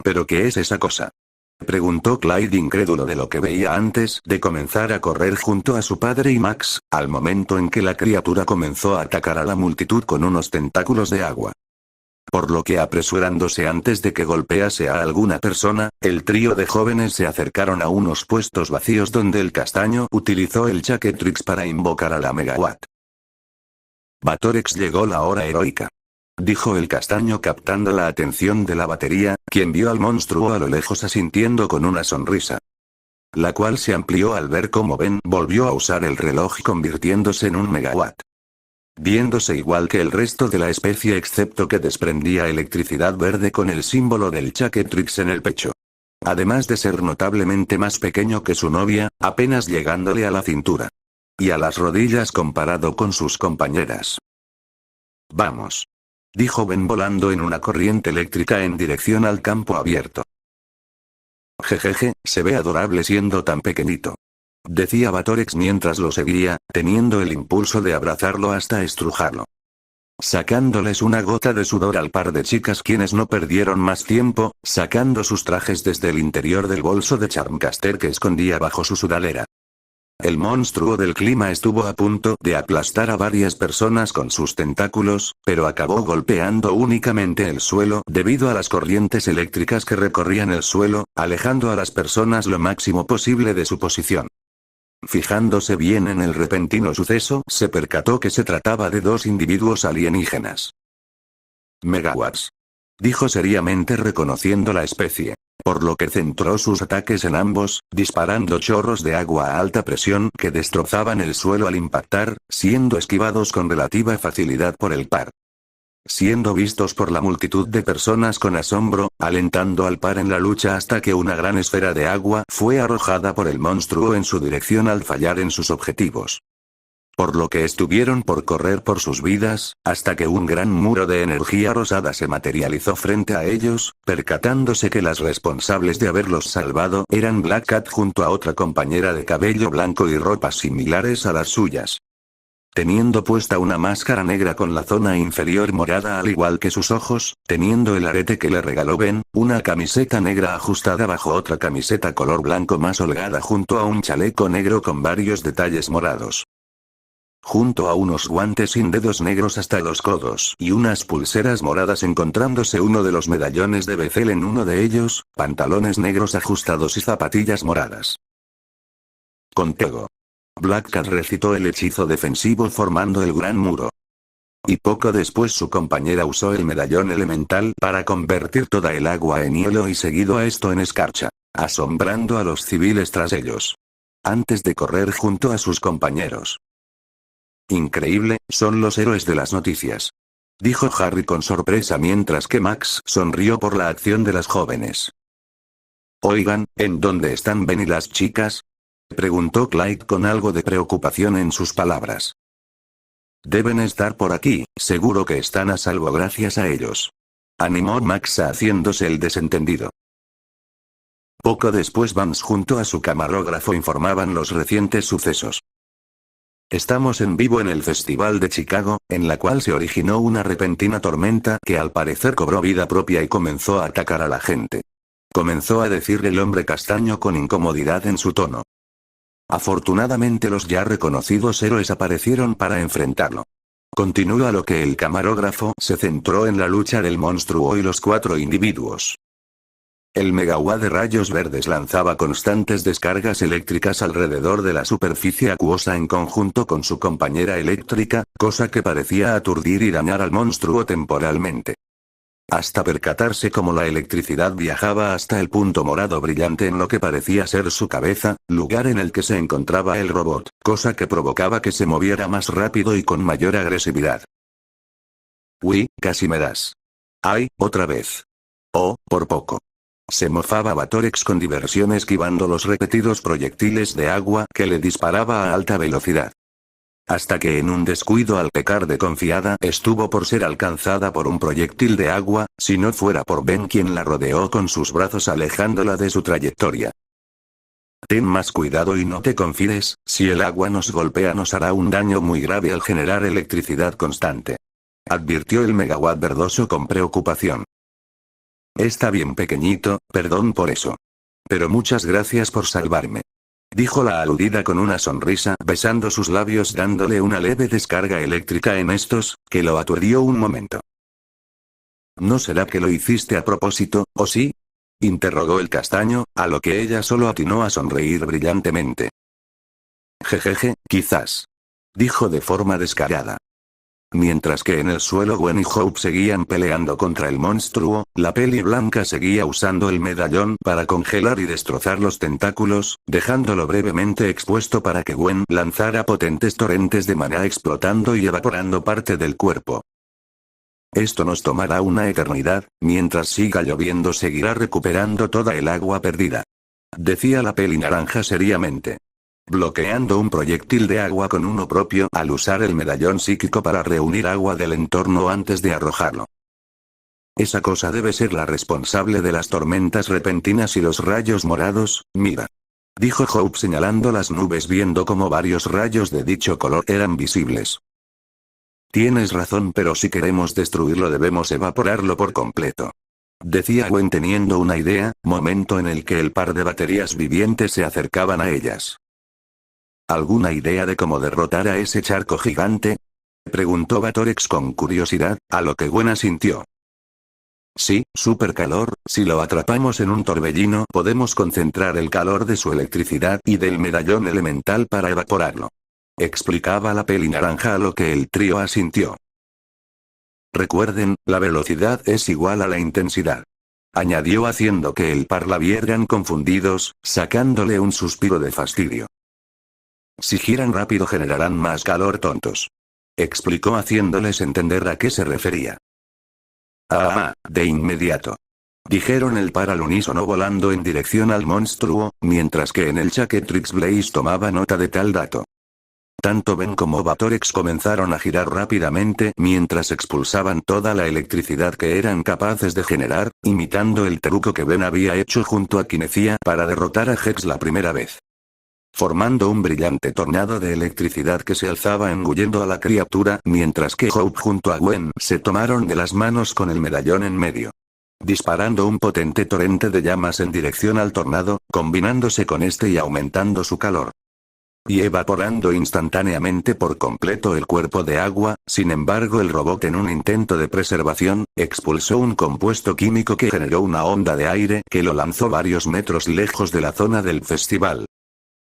¿Pero qué es esa cosa?, preguntó Clyde incrédulo de lo que veía antes de comenzar a correr junto a su padre y Max, al momento en que la criatura comenzó a atacar a la multitud con unos tentáculos de agua. Por lo que apresurándose antes de que golpease a alguna persona, el trío de jóvenes se acercaron a unos puestos vacíos donde el castaño utilizó el Chaketrix para invocar a la Megawatt. Batorex llegó la hora heroica, dijo el castaño captando la atención de la batería, quien vio al monstruo a lo lejos asintiendo con una sonrisa. La cual se amplió al ver cómo Ben volvió a usar el reloj convirtiéndose en un megawatt. Viéndose igual que el resto de la especie excepto que desprendía electricidad verde con el símbolo del Chaketrix en el pecho. Además de ser notablemente más pequeño que su novia, apenas llegándole a la cintura. Y a las rodillas comparado con sus compañeras. Vamos, dijo Ben volando en una corriente eléctrica en dirección al campo abierto. Jejeje, se ve adorable siendo tan pequeñito, decía Batorex mientras lo seguía, teniendo el impulso de abrazarlo hasta estrujarlo. Sacándoles una gota de sudor al par de chicas quienes no perdieron más tiempo, sacando sus trajes desde el interior del bolso de Charmcaster que escondía bajo su sudadera. El monstruo del clima estuvo a punto de aplastar a varias personas con sus tentáculos, pero acabó golpeando únicamente el suelo debido a las corrientes eléctricas que recorrían el suelo, alejando a las personas lo máximo posible de su posición. Fijándose bien en el repentino suceso, se percató que se trataba de dos individuos alienígenas. Megawatts, dijo seriamente reconociendo la especie, por lo que centró sus ataques en ambos, disparando chorros de agua a alta presión que destrozaban el suelo al impactar, siendo esquivados con relativa facilidad por el par. Siendo vistos por la multitud de personas con asombro, alentando al par en la lucha hasta que una gran esfera de agua fue arrojada por el monstruo en su dirección al fallar en sus objetivos. Por lo que estuvieron por correr por sus vidas, hasta que un gran muro de energía rosada se materializó frente a ellos, percatándose que las responsables de haberlos salvado eran Black Cat junto a otra compañera de cabello blanco y ropas similares a las suyas. Teniendo puesta una máscara negra con la zona inferior morada al igual que sus ojos, teniendo el arete que le regaló Ben, una camiseta negra ajustada bajo otra camiseta color blanco más holgada junto a un chaleco negro con varios detalles morados. junto a unos guantes sin dedos negros hasta los codos y unas pulseras moradas, encontrándose uno de los medallones de Bethel en uno de ellos, pantalones negros ajustados y zapatillas moradas. Contigo. Black Cat recitó el hechizo defensivo formando el gran muro. Y poco después su compañera usó el medallón elemental para convertir toda el agua en hielo y seguido a esto en escarcha, asombrando a los civiles tras ellos. Antes de correr junto a sus compañeros. Increíble, son los héroes de las noticias. Dijo Harry con sorpresa mientras que Max sonrió por la acción de las jóvenes. Oigan, ¿en dónde están Ben y las chicas? Preguntó Clyde con algo de preocupación en sus palabras. Deben estar por aquí, seguro que están a salvo gracias a ellos. Animó Max haciéndose el desentendido. Poco después Vance junto a su camarógrafo informaban los recientes sucesos. Estamos en vivo en el Festival de Chicago, en la cual se originó una repentina tormenta que al parecer cobró vida propia y comenzó a atacar a la gente. Comenzó a decir el hombre castaño con incomodidad en su tono. Afortunadamente los ya reconocidos héroes aparecieron para enfrentarlo. Continuó a lo que el camarógrafo se centró en la lucha del monstruo y los 4 individuos. El megawatt de rayos verdes lanzaba constantes descargas eléctricas alrededor de la superficie acuosa en conjunto con su compañera eléctrica, cosa que parecía aturdir y dañar al monstruo temporalmente. Hasta percatarse cómo la electricidad viajaba hasta el punto morado brillante en lo que parecía ser su cabeza, lugar en el que se encontraba el robot, cosa que provocaba que se moviera más rápido y con mayor agresividad. Uy, casi me das. ¡Ay, otra vez! Oh, por poco. Se mofaba Batorex con diversión esquivando los repetidos proyectiles de agua que le disparaba a alta velocidad. Hasta que en un descuido al pecar de confiada estuvo por ser alcanzada por un proyectil de agua, si no fuera por Ben quien la rodeó con sus brazos alejándola de su trayectoria. Ten más cuidado y no te confíes, si el agua nos golpea nos hará un daño muy grave al generar electricidad constante. Advirtió el megawatt verdoso con preocupación. Está bien pequeñito, perdón por eso. Pero muchas gracias por salvarme. Dijo la aludida con una sonrisa besando sus labios dándole una leve descarga eléctrica en estos, que lo aturdió un momento. ¿No será que lo hiciste a propósito, o sí? Interrogó el castaño, a lo que ella solo atinó a sonreír brillantemente. Jejeje, quizás. Dijo de forma descarada. Mientras que en el suelo Gwen y Hope seguían peleando contra el monstruo, la peli blanca seguía usando el medallón para congelar y destrozar los tentáculos, dejándolo brevemente expuesto para que Gwen lanzara potentes torrentes de maná explotando y evaporando parte del cuerpo. Esto nos tomará una eternidad, mientras siga lloviendo seguirá recuperando toda el agua perdida. Decía la peli naranja seriamente. Bloqueando un proyectil de agua con uno propio al usar el medallón psíquico para reunir agua del entorno antes de arrojarlo. Esa cosa debe ser la responsable de las tormentas repentinas y los rayos morados, mira. Dijo Hope señalando las nubes viendo cómo varios rayos de dicho color eran visibles. Tienes razón, pero si queremos destruirlo debemos evaporarlo por completo. Decía Gwen teniendo una idea, momento en el que el par de baterías vivientes se acercaban a ellas. ¿Alguna idea de cómo derrotar a ese charco gigante? Preguntó Batorex con curiosidad, a lo que Gwen asintió. Sí, supercalor, si lo atrapamos en un torbellino podemos concentrar el calor de su electricidad y del medallón elemental para evaporarlo. Explicaba la peli naranja a lo que el trío asintió. Recuerden, la velocidad es igual a la intensidad. Añadió haciendo que el par la vieran confundidos, sacándole un suspiro de fastidio. Si giran rápido generarán más calor tontos. Explicó haciéndoles entender a qué se refería. De inmediato. Dijeron el par al unísono volando en dirección al monstruo, mientras que en el Chaquetrix Blaze tomaba nota de tal dato. Tanto Ben como Batorex comenzaron a girar rápidamente mientras expulsaban toda la electricidad que eran capaces de generar, imitando el truco que Ben había hecho junto a Kinecia para derrotar a Hex la primera vez. Formando un brillante tornado de electricidad que se alzaba engullendo a la criatura mientras que Hope junto a Gwen se tomaron de las manos con el medallón en medio. Disparando un potente torrente de llamas en dirección al tornado, combinándose con este y aumentando su calor. y evaporando instantáneamente por completo el cuerpo de agua. Sin embargo, el robot, en un intento de preservación, expulsó un compuesto químico que generó una onda de aire que lo lanzó varios metros lejos de la zona del festival.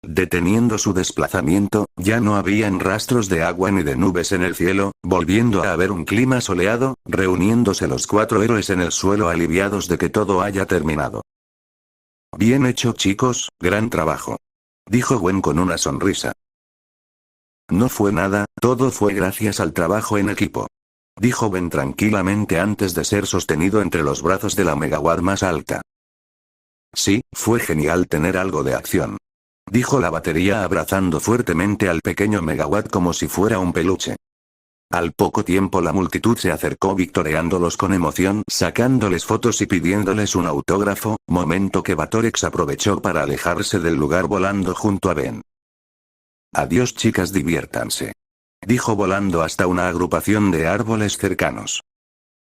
Deteniendo su desplazamiento, ya no habían rastros de agua ni de nubes en el cielo, volviendo a haber un clima soleado, reuniéndose los 4 héroes en el suelo aliviados de que todo haya terminado. Bien hecho, chicos, gran trabajo, dijo Gwen con una sonrisa. No fue nada, todo fue gracias al trabajo en equipo, dijo Ben tranquilamente antes de ser sostenido entre los brazos de la megawatt más alta. Sí, fue genial tener algo de acción, dijo la batería abrazando fuertemente al pequeño megawatt como si fuera un peluche. Al poco tiempo la multitud se acercó victoreándolos con emoción, sacándoles fotos y pidiéndoles un autógrafo, momento que Batorex aprovechó para alejarse del lugar volando junto a Ben. Adiós chicas, diviértanse, dijo volando hasta una agrupación de árboles cercanos.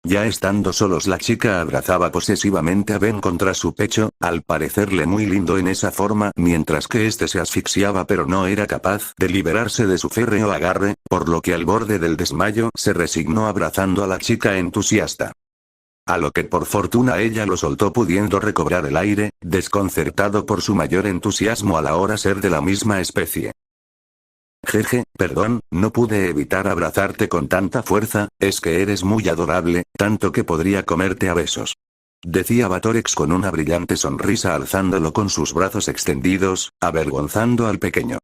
Ya estando solos, la chica abrazaba posesivamente a Ben contra su pecho, al parecerle muy lindo en esa forma, mientras que este se asfixiaba pero no era capaz de liberarse de su férreo agarre, por lo que al borde del desmayo se resignó abrazando a la chica entusiasta. A lo que por fortuna ella lo soltó pudiendo recobrar el aire, desconcertado por su mayor entusiasmo al ahora ser de la misma especie. Jeje, perdón, no pude evitar abrazarte con tanta fuerza, es que eres muy adorable, tanto que podría comerte a besos, decía Batorex con una brillante sonrisa alzándolo con sus brazos extendidos, avergonzando al pequeño.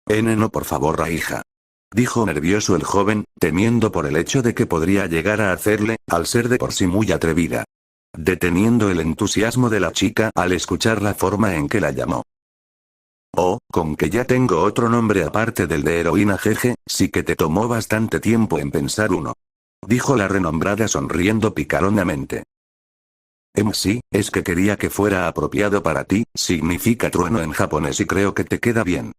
No, por favor, Raija, dijo nervioso el joven, temiendo por el hecho de que podría llegar a hacerle, al ser de por sí muy atrevida, deteniendo el entusiasmo de la chica al escuchar la forma en que la llamó. Oh, con que ya tengo otro nombre aparte del de heroína, jeje, sí que te tomó bastante tiempo en pensar uno, dijo la renombrada sonriendo picaronamente. Sí, es que quería que fuera apropiado para ti, significa trueno en japonés y creo que te queda bien,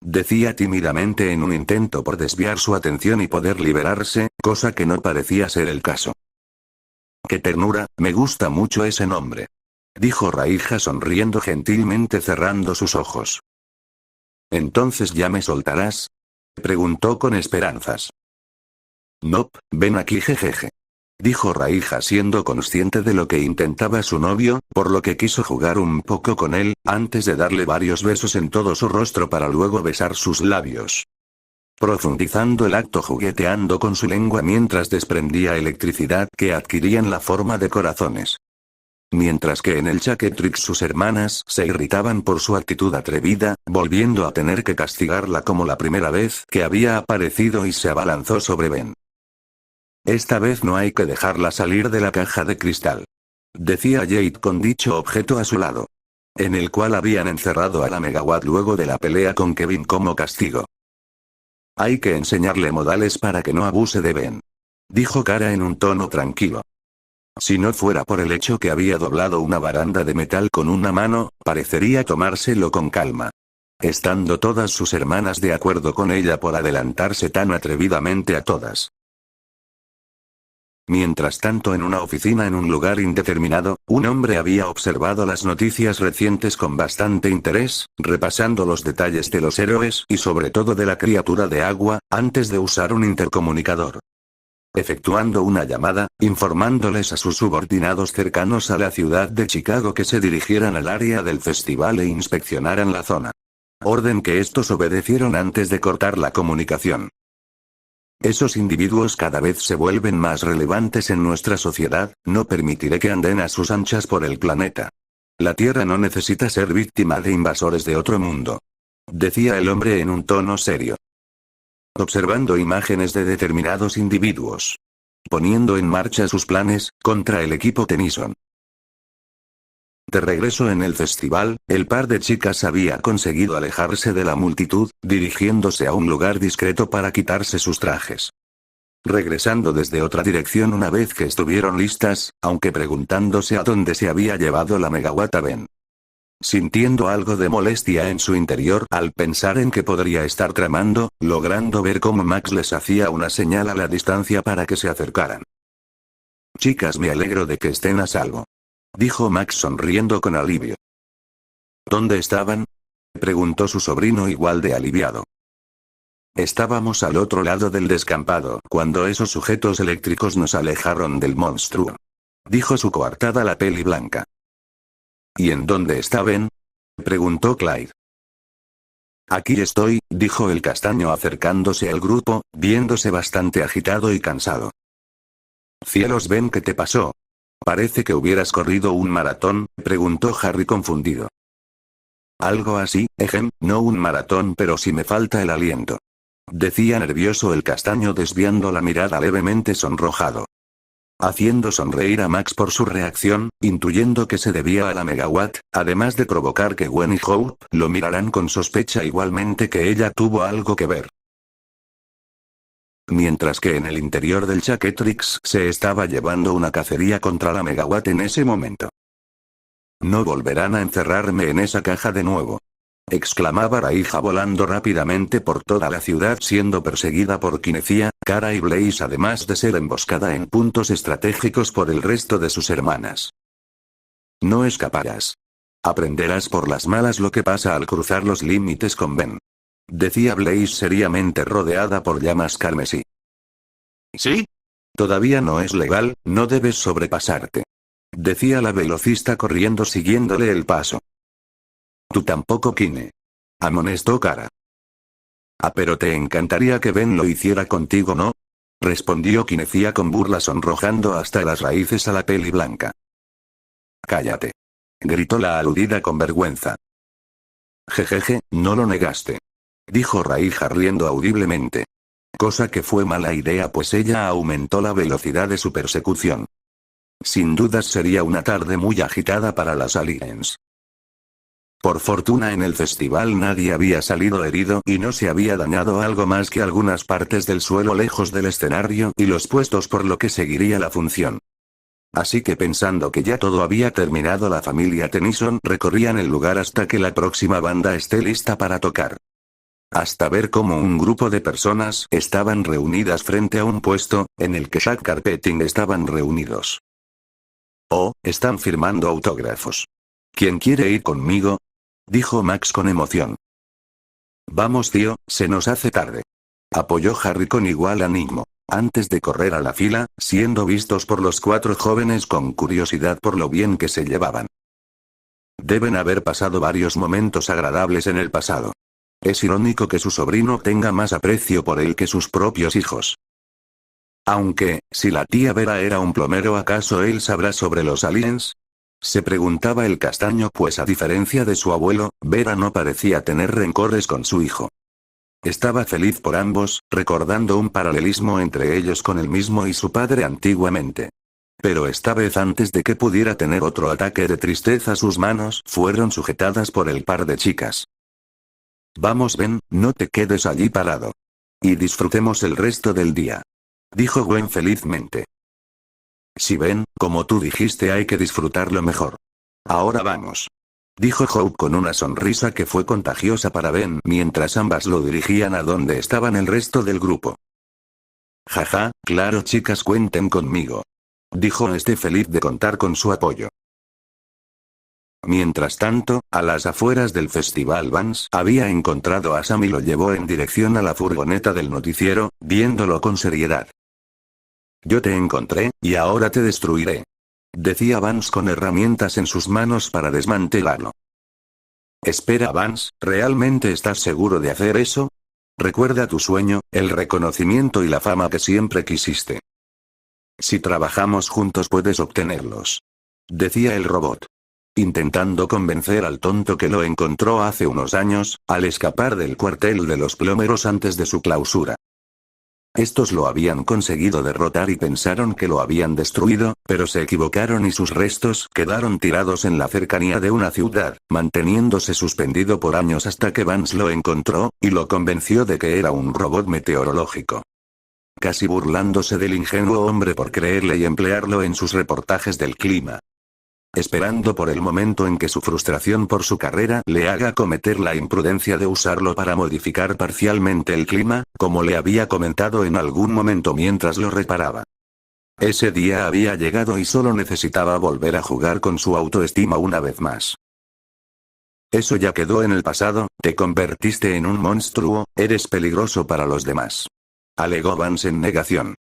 decía tímidamente en un intento por desviar su atención y poder liberarse, cosa que no parecía ser el caso. ¡Qué ternura, me gusta mucho ese nombre!, dijo Raija sonriendo gentilmente cerrando sus ojos. ¿Entonces ya me soltarás?, preguntó con esperanzas. Nope, ven aquí, jejeje, dijo Raija siendo consciente de lo que intentaba su novio, por lo que quiso jugar un poco con él, antes de darle varios besos en todo su rostro para luego besar sus labios. Profundizando el acto jugueteando con su lengua mientras desprendía electricidad que adquirían la forma de corazones. Mientras que en el Chaketrix sus hermanas se irritaban por su actitud atrevida, volviendo a tener que castigarla como la primera vez que había aparecido y se abalanzó sobre Ben. Esta vez no hay que dejarla salir de la caja de cristal, decía Jade con dicho objeto a su lado, en el cual habían encerrado a la megawatt luego de la pelea con Kevin como castigo. Hay que enseñarle modales para que no abuse de Ben, dijo Kara en un tono tranquilo. Si no fuera por el hecho que había doblado una baranda de metal con una mano, parecería tomárselo con calma. Estando todas sus hermanas de acuerdo con ella por adelantarse tan atrevidamente a todas. Mientras tanto, en una oficina en un lugar indeterminado, un hombre había observado las noticias recientes con bastante interés, repasando los detalles de los héroes y sobre todo de la criatura de agua, antes de usar un intercomunicador. Efectuando una llamada, informándoles a sus subordinados cercanos a la ciudad de Chicago que se dirigieran al área del festival e inspeccionaran la zona. Orden que estos obedecieron antes de cortar la comunicación. Esos individuos cada vez se vuelven más relevantes en nuestra sociedad, no permitiré que anden a sus anchas por el planeta. La Tierra no necesita ser víctima de invasores de otro mundo, decía el hombre en un tono serio. Observando imágenes de determinados individuos, poniendo en marcha sus planes, contra el equipo Tennyson. De regreso en el festival, el par de chicas había conseguido alejarse de la multitud, dirigiéndose a un lugar discreto para quitarse sus trajes. Regresando desde otra dirección una vez que estuvieron listas, aunque preguntándose a dónde se había llevado la megawatt a Ben. Sintiendo algo de molestia en su interior al pensar en que podría estar tramando, logrando ver cómo Max les hacía una señal a la distancia para que se acercaran. Chicas, me alegro de que estén a salvo, dijo Max sonriendo con alivio. ¿Dónde estaban?, preguntó su sobrino igual de aliviado. Estábamos al otro lado del descampado, cuando esos sujetos eléctricos nos alejaron del monstruo. Dijo su coartada la peli blanca. ¿Y en dónde está Ben? Preguntó Clyde. Aquí estoy, dijo el castaño acercándose al grupo, viéndose bastante agitado y cansado. Cielos, Ben, ¿qué te pasó? Parece que hubieras corrido un maratón, preguntó Harry confundido. Algo así, no un maratón, pero sí me falta el aliento. Decía nervioso el castaño desviando la mirada levemente sonrojado. Haciendo sonreír a Max por su reacción, intuyendo que se debía a la megawatt, además de provocar que Gwen y Hope lo miraran con sospecha igualmente que ella tuvo algo que ver. Mientras que en el interior del Chaquetrix se estaba llevando una cacería contra la megawatt en ese momento. No volverán a encerrarme en esa caja de nuevo. Exclamaba Raija volando rápidamente por toda la ciudad siendo perseguida por Quinecía, Cara y Blaze además de ser emboscada en puntos estratégicos por el resto de sus hermanas. No escaparás. Aprenderás por las malas lo que pasa al cruzar los límites con Ben. Decía Blaze seriamente rodeada por llamas carmesí. ¿Sí? Todavía no es legal, no debes sobrepasarte. Decía la velocista corriendo siguiéndole el paso. Tú tampoco, Kine. Amonestó Cara. Ah, pero te encantaría que Ben lo hiciera contigo, ¿no? Respondió Quinecía con burla sonrojando hasta las raíces a la peli blanca. Cállate. Gritó la aludida con vergüenza. Jejeje, no lo negaste. Dijo Raija riendo audiblemente. Cosa que fue mala idea pues ella aumentó la velocidad de su persecución. Sin dudas sería una tarde muy agitada para las aliens. Por fortuna en el festival nadie había salido herido y no se había dañado algo más que algunas partes del suelo lejos del escenario y los puestos por lo que seguiría la función. Así que pensando que ya todo había terminado la familia Tennyson recorrían el lugar hasta que la próxima banda esté lista para tocar. Hasta ver cómo un grupo de personas estaban reunidas frente a un puesto, en el que Jack Carpeting estaban reunidos. Oh, están firmando autógrafos. ¿Quién quiere ir conmigo? Dijo Max con emoción. Vamos tío, se nos hace tarde. Apoyó Harry con igual ánimo, antes de correr a la fila, siendo vistos por los 4 jóvenes con curiosidad por lo bien que se llevaban. Deben haber pasado varios momentos agradables en el pasado. Es irónico que su sobrino tenga más aprecio por él que sus propios hijos. Aunque, si la tía Vera era un plomero, ¿acaso él sabrá sobre los aliens? Se preguntaba el castaño pues a diferencia de su abuelo, Vera no parecía tener rencores con su hijo. Estaba feliz por ambos, recordando un paralelismo entre ellos con él mismo y su padre antiguamente. Pero esta vez antes de que pudiera tener otro ataque de tristeza sus manos fueron sujetadas por el par de chicas. Vamos Ben, no te quedes allí parado. Y disfrutemos el resto del día. Dijo Gwen felizmente. Si Ben, como tú dijiste hay que disfrutarlo mejor. Ahora vamos. Dijo Hope con una sonrisa que fue contagiosa para Ben mientras ambas lo dirigían a donde estaban el resto del grupo. Jaja, claro chicas cuenten conmigo. Dijo feliz de contar con su apoyo. Mientras tanto, a las afueras del festival Vance había encontrado a Sam y lo llevó en dirección a la furgoneta del noticiero, viéndolo con seriedad. Yo te encontré, y ahora te destruiré. Decía Vance con herramientas en sus manos para desmantelarlo. Espera Vance, ¿realmente estás seguro de hacer eso? Recuerda tu sueño, el reconocimiento y la fama que siempre quisiste. Si trabajamos juntos puedes obtenerlos. Decía el robot. Intentando convencer al tonto que lo encontró hace unos años, al escapar del cuartel de los plomeros antes de su clausura. Estos lo habían conseguido derrotar y pensaron que lo habían destruido, pero se equivocaron y sus restos quedaron tirados en la cercanía de una ciudad, manteniéndose suspendido por años hasta que Vance lo encontró, y lo convenció de que era un robot meteorológico. Casi burlándose del ingenuo hombre por creerle y emplearlo en sus reportajes del clima. Esperando por el momento en que su frustración por su carrera le haga cometer la imprudencia de usarlo para modificar parcialmente el clima, como le había comentado en algún momento mientras lo reparaba. Ese día había llegado y solo necesitaba volver a jugar con su autoestima una vez más. Eso ya quedó en el pasado, te convertiste en un monstruo, eres peligroso para los demás. Alegó Vance en negación.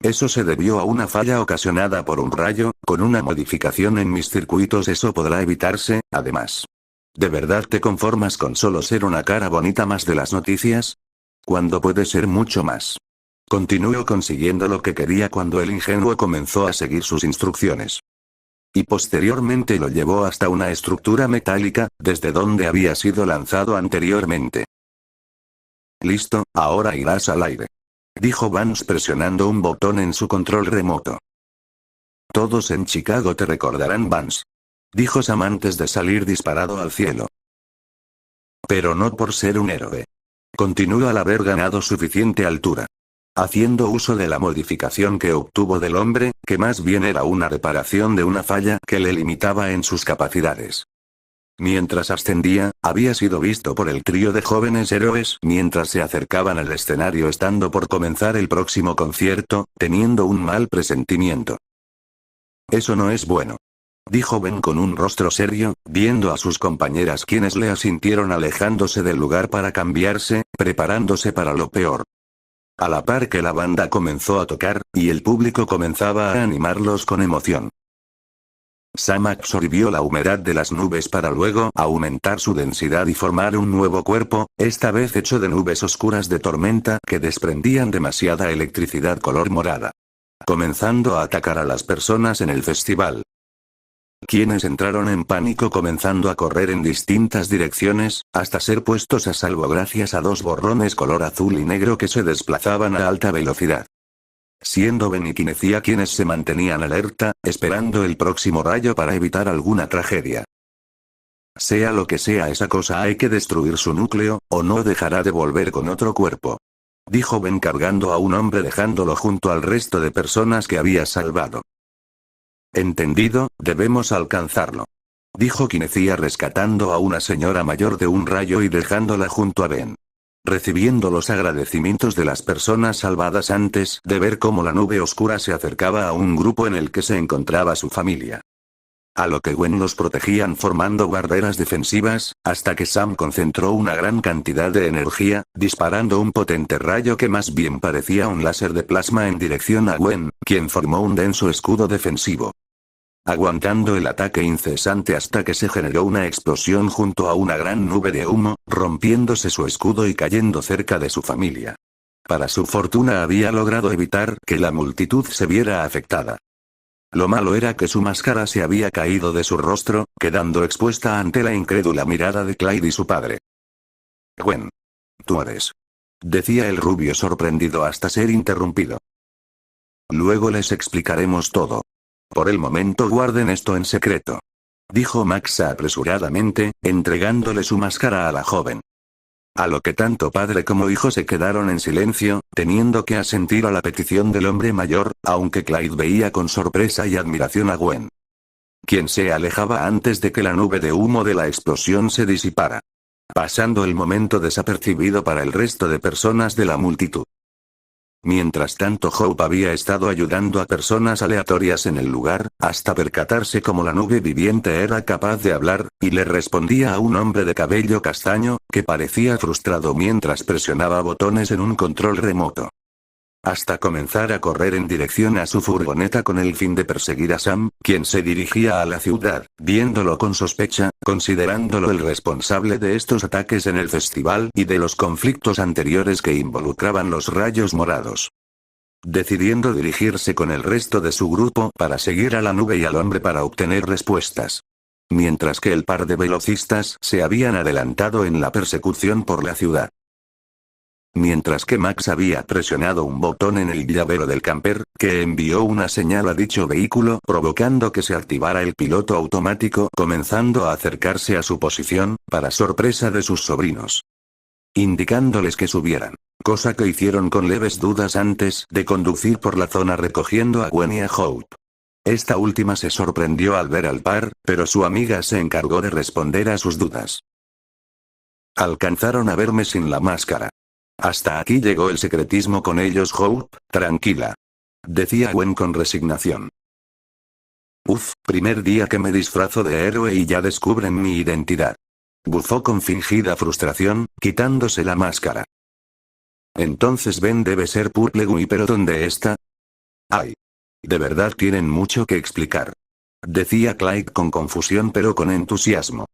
Eso se debió a una falla ocasionada por un rayo, con una modificación en mis circuitos eso podrá evitarse, además. ¿De verdad te conformas con solo ser una cara bonita más de las noticias? Cuando puede ser mucho más. Continuó consiguiendo lo que quería cuando el ingenuo comenzó a seguir sus instrucciones. Y posteriormente lo llevó hasta una estructura metálica, desde donde había sido lanzado anteriormente. Listo, ahora irás al aire. Dijo Vance presionando un botón en su control remoto. Todos en Chicago te recordarán, Vance. Dijo Sam antes de salir disparado al cielo. Pero no por ser un héroe. Continuó al haber ganado suficiente altura. Haciendo uso de la modificación que obtuvo del hombre, que más bien era una reparación de una falla que le limitaba en sus capacidades. Mientras ascendía, había sido visto por el trío de jóvenes héroes mientras se acercaban al escenario estando por comenzar el próximo concierto, teniendo un mal presentimiento. Eso no es bueno. Dijo Ben con un rostro serio, viendo a sus compañeras quienes le asintieron alejándose del lugar para cambiarse, preparándose para lo peor. A la par que la banda comenzó a tocar, y el público comenzaba a animarlos con emoción. Sam absorbió la humedad de las nubes para luego aumentar su densidad y formar un nuevo cuerpo, esta vez hecho de nubes oscuras de tormenta que desprendían demasiada electricidad color morada. Comenzando a atacar a las personas en el festival. Quienes entraron en pánico comenzando a correr en distintas direcciones, hasta ser puestos a salvo gracias a dos borrones color azul y negro que se desplazaban a alta velocidad. Siendo Ben y Kinecia quienes se mantenían alerta, esperando el próximo rayo para evitar alguna tragedia. Sea lo que sea esa cosa hay que destruir su núcleo, o no dejará de volver con otro cuerpo. Dijo Ben cargando a un hombre dejándolo junto al resto de personas que había salvado. Entendido, debemos alcanzarlo. Dijo Kinecia rescatando a una señora mayor de un rayo y dejándola junto a Ben. Recibiendo los agradecimientos de las personas salvadas antes de ver cómo la nube oscura se acercaba a un grupo en el que se encontraba su familia. A lo que Gwen los protegían formando barreras defensivas, hasta que Sam concentró una gran cantidad de energía, disparando un potente rayo que más bien parecía un láser de plasma en dirección a Gwen, quien formó un denso escudo defensivo. Aguantando el ataque incesante hasta que se generó una explosión junto a una gran nube de humo, rompiéndose su escudo y cayendo cerca de su familia. Para su fortuna había logrado evitar que la multitud se viera afectada. Lo malo era que su máscara se había caído de su rostro, quedando expuesta ante la incrédula mirada de Clyde y su padre. Gwen. Tú eres. Decía el rubio sorprendido hasta ser interrumpido. Luego les explicaremos todo. Por el momento guarden esto en secreto. Dijo Max apresuradamente, entregándole su máscara a la joven. A lo que tanto padre como hijo se quedaron en silencio, teniendo que asentir a la petición del hombre mayor, aunque Clyde veía con sorpresa y admiración a Gwen. Quien se alejaba antes de que la nube de humo de la explosión se disipara. Pasando el momento desapercibido para el resto de personas de la multitud. Mientras tanto Hope había estado ayudando a personas aleatorias en el lugar, hasta percatarse cómo la nube viviente era capaz de hablar, y le respondía a un hombre de cabello castaño, que parecía frustrado mientras presionaba botones en un control remoto. Hasta comenzar a correr en dirección a su furgoneta con el fin de perseguir a Sam, quien se dirigía a la ciudad, viéndolo con sospecha, considerándolo el responsable de estos ataques en el festival y de los conflictos anteriores que involucraban los rayos morados. Decidiendo dirigirse con el resto de su grupo para seguir a la nube y al hombre para obtener respuestas. Mientras que el par de velocistas se habían adelantado en la persecución por la ciudad. Mientras que Max había presionado un botón en el llavero del camper, que envió una señal a dicho vehículo provocando que se activara el piloto automático comenzando a acercarse a su posición, para sorpresa de sus sobrinos. Indicándoles que subieran, cosa que hicieron con leves dudas antes de conducir por la zona recogiendo a Gwen y a Hope. Esta última se sorprendió al ver al par, pero su amiga se encargó de responder a sus dudas. Alcanzaron a verme sin la máscara. Hasta aquí llegó el secretismo con ellos Hope, tranquila. Decía Gwen con resignación. Uf, primer día que me disfrazo de héroe y ya descubren mi identidad. Bufó con fingida frustración, quitándose la máscara. Entonces Ben debe ser Purplegui, pero ¿dónde está? Ay. De verdad tienen mucho que explicar. Decía Clyde con confusión pero con entusiasmo.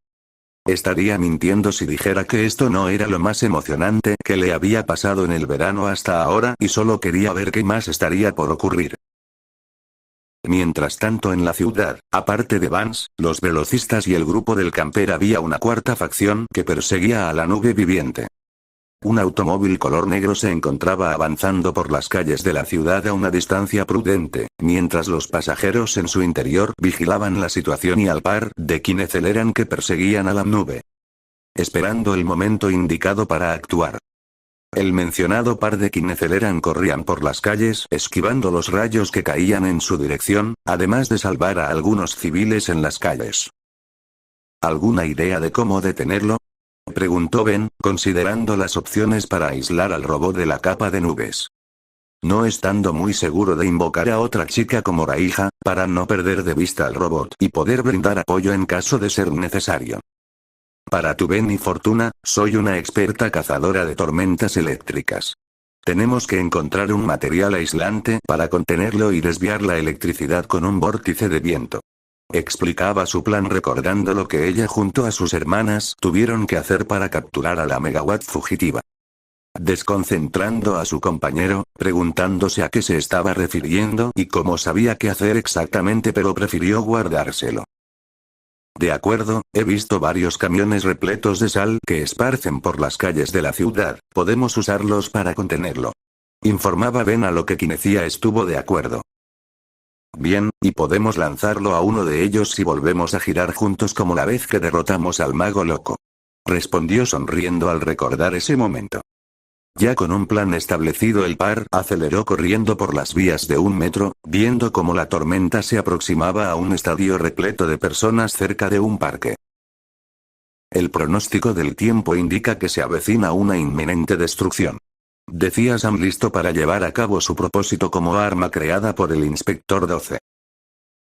Estaría mintiendo si dijera que esto no era lo más emocionante que le había pasado en el verano hasta ahora y solo quería ver qué más estaría por ocurrir. Mientras tanto en la ciudad, aparte de Vance, los velocistas y el grupo del camper había una cuarta facción que perseguía a la nube viviente. Un automóvil color negro se encontraba avanzando por las calles de la ciudad a una distancia prudente, mientras los pasajeros en su interior vigilaban la situación y al par de quienes eran que perseguían a la nube. Esperando el momento indicado para actuar. El mencionado par de Kineceleran corrían por las calles esquivando los rayos que caían en su dirección, además de salvar a algunos civiles en las calles. ¿Alguna idea de cómo detenerlo?, preguntó Ben, considerando las opciones para aislar al robot de la capa de nubes. No estando muy seguro de invocar a otra chica como Raija, para no perder de vista al robot y poder brindar apoyo en caso de ser necesario. Para tu Ben y fortuna, soy una experta cazadora de tormentas eléctricas. Tenemos que encontrar un material aislante para contenerlo y desviar la electricidad con un vórtice de viento. Explicaba su plan recordando lo que ella junto a sus hermanas tuvieron que hacer para capturar a la megawatt fugitiva. Desconcentrando a su compañero, preguntándose a qué se estaba refiriendo y cómo sabía qué hacer exactamente, pero prefirió guardárselo. De acuerdo, he visto varios camiones repletos de sal que esparcen por las calles de la ciudad, podemos usarlos para contenerlo. Informaba Ben, a lo que Kinecía estuvo de acuerdo. Bien, y podemos lanzarlo a uno de ellos si volvemos a girar juntos como la vez que derrotamos al mago loco. Respondió sonriendo al recordar ese momento. Ya con un plan establecido, el par aceleró corriendo por las vías de un metro, viendo cómo la tormenta se aproximaba a un estadio repleto de personas cerca de un parque. El pronóstico del tiempo indica que se avecina una inminente destrucción. Decía Sam, listo para llevar a cabo su propósito como arma creada por el Inspector 12.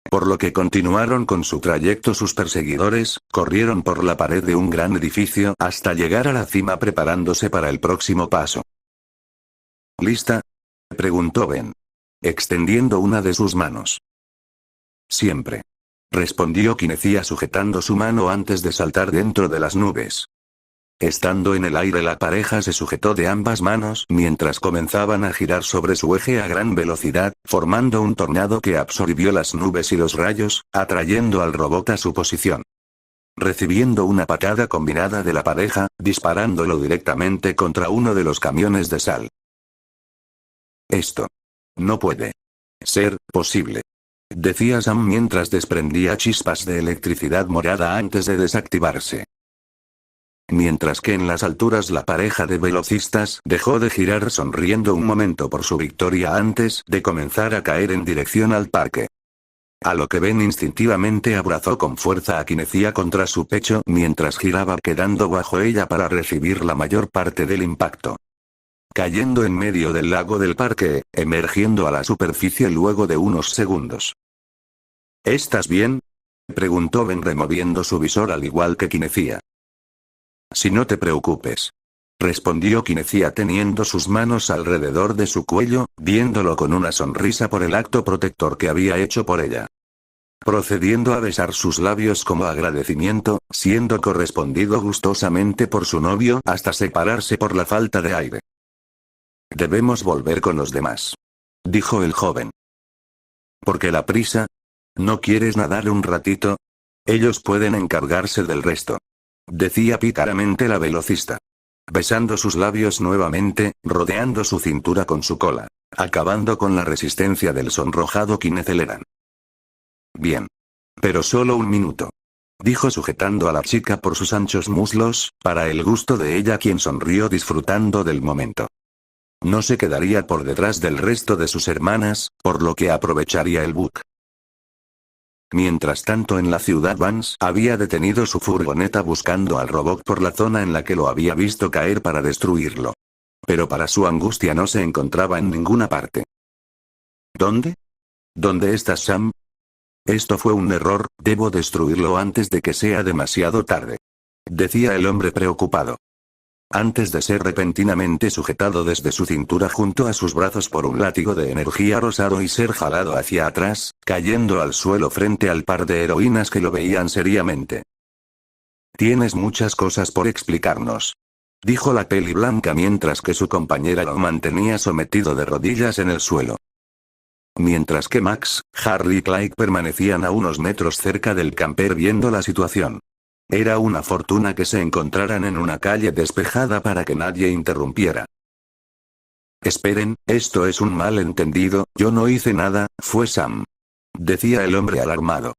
Por lo que continuaron con su trayecto. Sus perseguidores corrieron por la pared de un gran edificio hasta llegar a la cima, preparándose para el próximo paso. ¿Lista?, preguntó Ben, extendiendo una de sus manos. Siempre, respondió Kinecía sujetando su mano antes de saltar dentro de las nubes. Estando en el aire, la pareja se sujetó de ambas manos mientras comenzaban a girar sobre su eje a gran velocidad, formando un tornado que absorbió las nubes y los rayos, atrayendo al robot a su posición. Recibiendo una patada combinada de la pareja, disparándolo directamente contra uno de los camiones de sal. Esto no puede ser posible, decía Sam mientras desprendía chispas de electricidad morada antes de desactivarse. Mientras que en las alturas la pareja de velocistas dejó de girar sonriendo un momento por su victoria antes de comenzar a caer en dirección al parque. A lo que Ben instintivamente abrazó con fuerza a Kinecía contra su pecho mientras giraba, quedando bajo ella para recibir la mayor parte del impacto. Cayendo en medio del lago del parque, emergiendo a la superficie luego de unos segundos. ¿Estás bien?, preguntó Ben removiendo su visor al igual que Kinecía. Si no te preocupes, respondió Kinecía teniendo sus manos alrededor de su cuello, viéndolo con una sonrisa por el acto protector que había hecho por ella. Procediendo a besar sus labios como agradecimiento, siendo correspondido gustosamente por su novio hasta separarse por la falta de aire. Debemos volver con los demás, dijo el joven. ¿Por qué la prisa? ¿No quieres nadar un ratito? Ellos pueden encargarse del resto, decía pícaramente la velocista. Besando sus labios nuevamente, rodeando su cintura con su cola, acabando con la resistencia del sonrojado Kineceleran. Bien. Pero solo un minuto, dijo sujetando a la chica por sus anchos muslos, para el gusto de ella, quien sonrió disfrutando del momento. No se quedaría por detrás del resto de sus hermanas, por lo que aprovecharía el bug. Mientras tanto en la ciudad, Vance había detenido su furgoneta buscando al robot por la zona en la que lo había visto caer para destruirlo. Pero para su angustia no se encontraba en ninguna parte. ¿Dónde? ¿Dónde está Sam? Esto fue un error, debo destruirlo antes de que sea demasiado tarde. Decía el hombre preocupado. Antes de ser repentinamente sujetado desde su cintura junto a sus brazos por un látigo de energía rosado y ser jalado hacia atrás, cayendo al suelo frente al par de heroínas que lo veían seriamente. Tienes muchas cosas por explicarnos. Dijo la peli blanca mientras que su compañera lo mantenía sometido de rodillas en el suelo. Mientras que Max, Harry y Clyde permanecían a unos metros cerca del camper viendo la situación. Era una fortuna que se encontraran en una calle despejada para que nadie interrumpiera. Esperen, esto es un malentendido, yo no hice nada, fue Sam. Decía el hombre alarmado.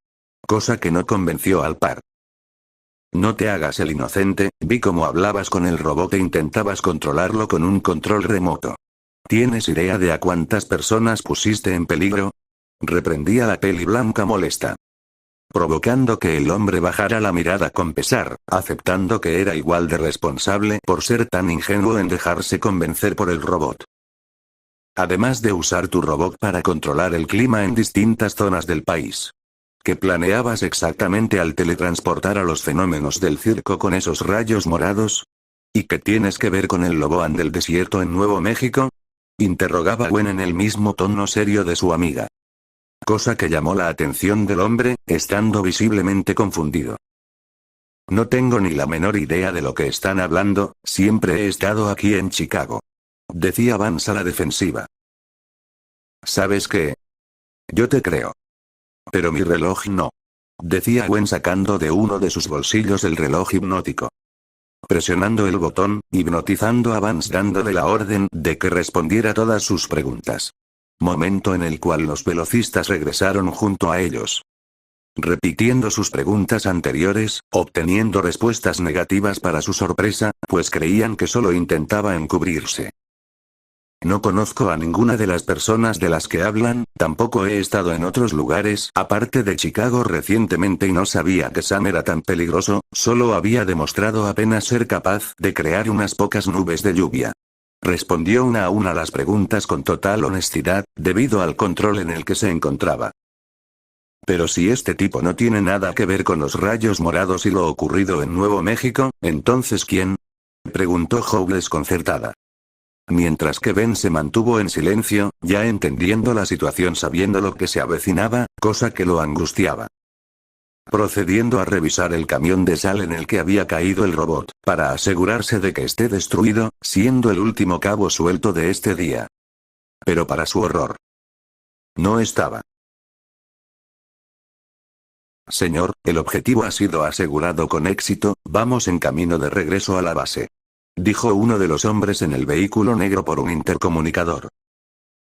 Cosa que no convenció al par. No te hagas el inocente, vi cómo hablabas con el robot e intentabas controlarlo con un control remoto. ¿Tienes idea de a cuántas personas pusiste en peligro? Reprendía la peli blanca molesta. Provocando que el hombre bajara la mirada con pesar, aceptando que era igual de responsable por ser tan ingenuo en dejarse convencer por el robot. Además de usar tu robot para controlar el clima en distintas zonas del país. ¿Qué planeabas exactamente al teletransportar a los fenómenos del circo con esos rayos morados? ¿Y qué tienes que ver con el loboán del desierto en Nuevo México? Interrogaba Gwen en el mismo tono serio de su amiga. Cosa que llamó la atención del hombre, estando visiblemente confundido. No tengo ni la menor idea de lo que están hablando, siempre he estado aquí en Chicago. Decía Vance a la defensiva. ¿Sabes qué? Yo te creo. Pero mi reloj no. Decía Gwen sacando de uno de sus bolsillos el reloj hipnótico. Presionando el botón, hipnotizando a Vance dándole la orden de que respondiera todas sus preguntas. Momento en el cual los velocistas regresaron junto a ellos. Repitiendo sus preguntas anteriores, obteniendo respuestas negativas para su sorpresa, pues creían que solo intentaba encubrirse. No conozco a ninguna de las personas de las que hablan, tampoco he estado en otros lugares aparte de Chicago recientemente y no sabía que Sam era tan peligroso, solo había demostrado apenas ser capaz de crear unas pocas nubes de lluvia. Respondió una a una las preguntas con total honestidad, debido al control en el que se encontraba. Pero si este tipo no tiene nada que ver con los rayos morados y lo ocurrido en Nuevo México, ¿entonces quién? Preguntó Howe desconcertada. Mientras que Ben se mantuvo en silencio, ya entendiendo la situación sabiendo lo que se avecinaba, cosa que lo angustiaba. Procediendo a revisar el camión de sal en el que había caído el robot, para asegurarse de que esté destruido, siendo el último cabo suelto de este día. Pero para su horror, no estaba. Señor, el objetivo ha sido asegurado con éxito, vamos en camino de regreso a la base. Dijo uno de los hombres en el vehículo negro por un intercomunicador.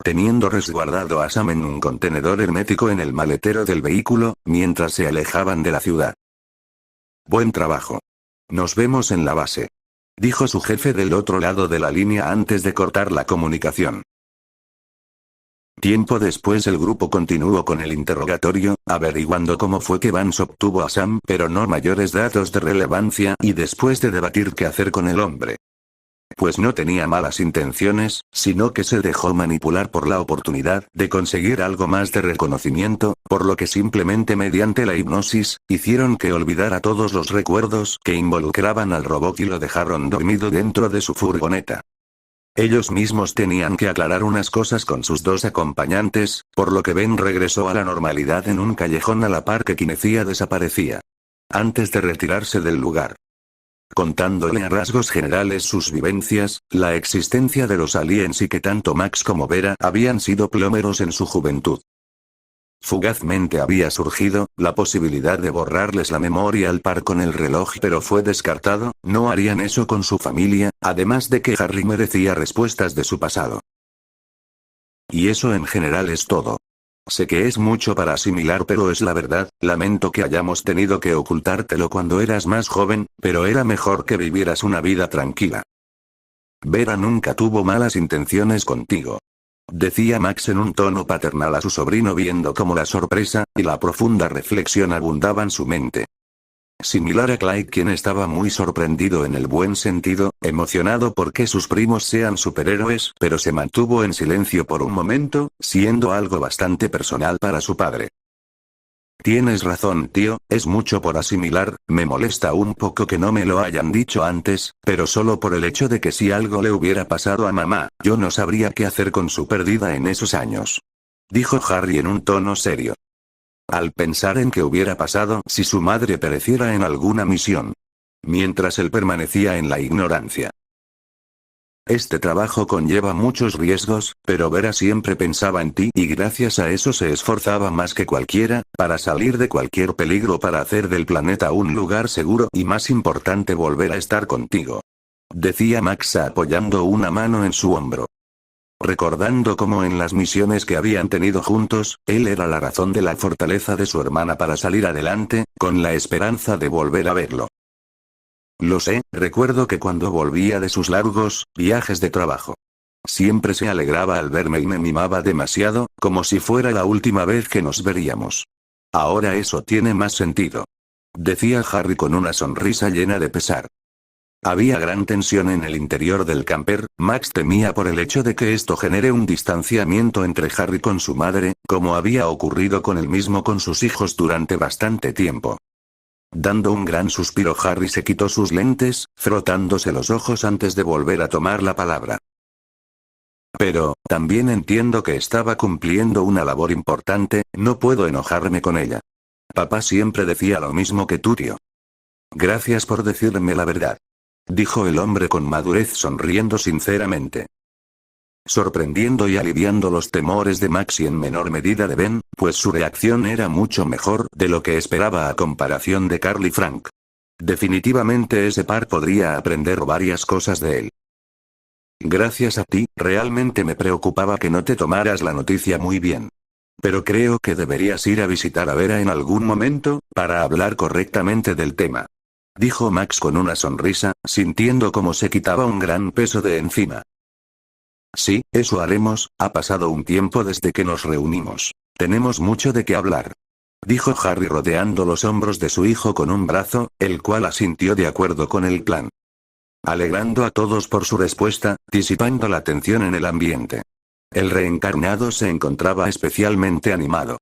Teniendo resguardado a Sam en un contenedor hermético en el maletero del vehículo, mientras se alejaban de la ciudad. Buen trabajo. Nos vemos en la base. Dijo su jefe del otro lado de la línea antes de cortar la comunicación. Tiempo después el grupo continuó con el interrogatorio, averiguando cómo fue que Vance obtuvo a Sam pero no mayores datos de relevancia y después de debatir qué hacer con el hombre. Pues no tenía malas intenciones, sino que se dejó manipular por la oportunidad de conseguir algo más de reconocimiento, por lo que simplemente mediante la hipnosis, hicieron que olvidara todos los recuerdos que involucraban al robot y lo dejaron dormido dentro de su furgoneta. Ellos mismos tenían que aclarar unas cosas con sus dos acompañantes, por lo que Ben regresó a la normalidad en un callejón a la par que Kinecia desaparecía. Antes de retirarse del lugar. Contándole a rasgos generales sus vivencias, la existencia de los aliens y que tanto Max como Vera habían sido plomeros en su juventud. Fugazmente había surgido la posibilidad de borrarles la memoria al par con el reloj, pero fue descartado, no harían eso con su familia, además de que Harry merecía respuestas de su pasado. Y eso en general es todo. Sé que es mucho para asimilar, pero es la verdad, lamento que hayamos tenido que ocultártelo cuando eras más joven, pero era mejor que vivieras una vida tranquila. Vera nunca tuvo malas intenciones contigo. Decía Max en un tono paternal a su sobrino viendo cómo la sorpresa y la profunda reflexión abundaban su mente. Similar a Clyde, quien estaba muy sorprendido en el buen sentido, emocionado por que sus primos sean superhéroes, pero se mantuvo en silencio por un momento, siendo algo bastante personal para su padre. Tienes razón, tío, es mucho por asimilar, me molesta un poco que no me lo hayan dicho antes, pero solo por el hecho de que si algo le hubiera pasado a mamá, yo no sabría qué hacer con su pérdida en esos años. Dijo Harry en un tono serio. Al pensar en qué hubiera pasado si su madre pereciera en alguna misión. Mientras él permanecía en la ignorancia. Este trabajo conlleva muchos riesgos, pero Vera siempre pensaba en ti y gracias a eso se esforzaba más que cualquiera, para salir de cualquier peligro para hacer del planeta un lugar seguro y más importante volver a estar contigo. Decía Max apoyando una mano en su hombro. Recordando cómo en las misiones que habían tenido juntos, él era la razón de la fortaleza de su hermana para salir adelante, con la esperanza de volver a verlo. Lo sé, recuerdo que cuando volvía de sus largos viajes de trabajo. Siempre se alegraba al verme y me mimaba demasiado, como si fuera la última vez que nos veríamos. Ahora eso tiene más sentido. Decía Harry con una sonrisa llena de pesar. Había gran tensión en el interior del camper, Max temía por el hecho de que esto genere un distanciamiento entre Harry con su madre, como había ocurrido con él mismo con sus hijos durante bastante tiempo. Dando un gran suspiro, Harry se quitó sus lentes, frotándose los ojos antes de volver a tomar la palabra. Pero, también entiendo que estaba cumpliendo una labor importante, no puedo enojarme con ella. Papá siempre decía lo mismo que tú, tío. Gracias por decirme la verdad. Dijo el hombre con madurez sonriendo sinceramente. Sorprendiendo y aliviando los temores de Max y en menor medida de Ben, pues su reacción era mucho mejor de lo que esperaba a comparación de Carl y Frank. Definitivamente ese par podría aprender varias cosas de él. Gracias a ti, realmente me preocupaba que no te tomaras la noticia muy bien. Pero creo que deberías ir a visitar a Vera en algún momento, para hablar correctamente del tema. Dijo Max con una sonrisa, sintiendo cómo se quitaba un gran peso de encima. Sí, eso haremos, ha pasado un tiempo desde que nos reunimos. Tenemos mucho de qué hablar. Dijo Harry rodeando los hombros de su hijo con un brazo, el cual asintió de acuerdo con el plan. Alegrando a todos por su respuesta, disipando la tensión en el ambiente. El reencarnado se encontraba especialmente animado.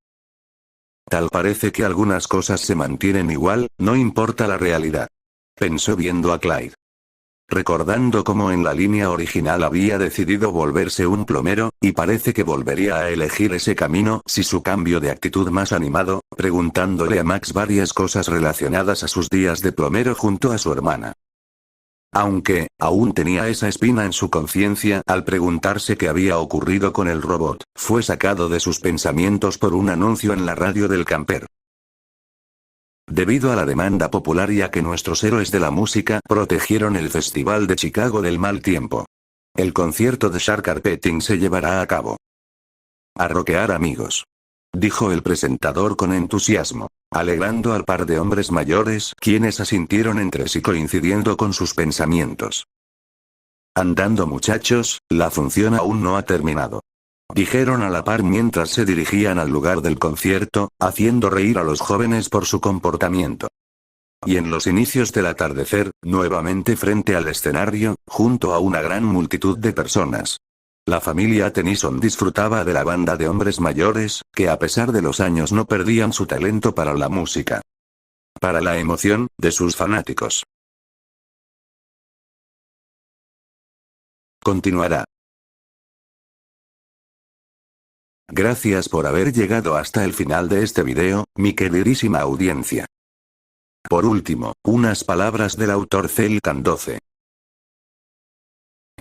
Tal parece que algunas cosas se mantienen igual, no importa la realidad. Pensó viendo a Clyde. Recordando cómo en la línea original había decidido volverse un plomero, y parece que volvería a elegir ese camino si su cambio de actitud más animado, preguntándole a Max varias cosas relacionadas a sus días de plomero junto a su hermana. Aunque, aún tenía esa espina en su conciencia al preguntarse qué había ocurrido con el robot, fue sacado de sus pensamientos por un anuncio en la radio del camper. Debido a la demanda popular y a que nuestros héroes de la música protegieron el Festival de Chicago del mal tiempo. El concierto de Shark Carpeting se llevará a cabo. A rockear, amigos. Dijo el presentador con entusiasmo, alegrando al par de hombres mayores, quienes asintieron entre sí coincidiendo con sus pensamientos. Andando, muchachos, la función aún no ha terminado. Dijeron a la par mientras se dirigían al lugar del concierto, haciendo reír a los jóvenes por su comportamiento. Y en los inicios del atardecer, nuevamente frente al escenario, junto a una gran multitud de personas. La familia Tennyson disfrutaba de la banda de hombres mayores, que a pesar de los años no perdían su talento para la música. Para la emoción, de sus fanáticos. Continuará. Gracias por haber llegado hasta el final de este video, mi queridísima audiencia. Por último, unas palabras del autor Celcan 12.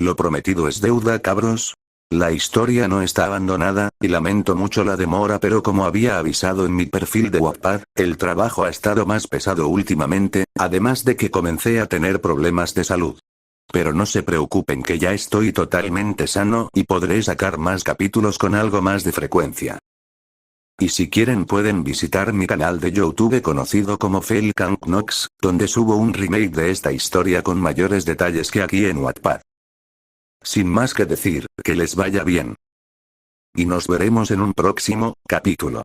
Lo prometido es deuda, cabros. La historia no está abandonada, y lamento mucho la demora, pero como había avisado en mi perfil de Wattpad, el trabajo ha estado más pesado últimamente, además de que comencé a tener problemas de salud. Pero no se preocupen que ya estoy totalmente sano y podré sacar más capítulos con algo más de frecuencia. Y si quieren pueden visitar mi canal de YouTube conocido como Felcan Knox, donde subo un remake de esta historia con mayores detalles que aquí en Wattpad. Sin más que decir, que les vaya bien. Y nos veremos en un próximo capítulo.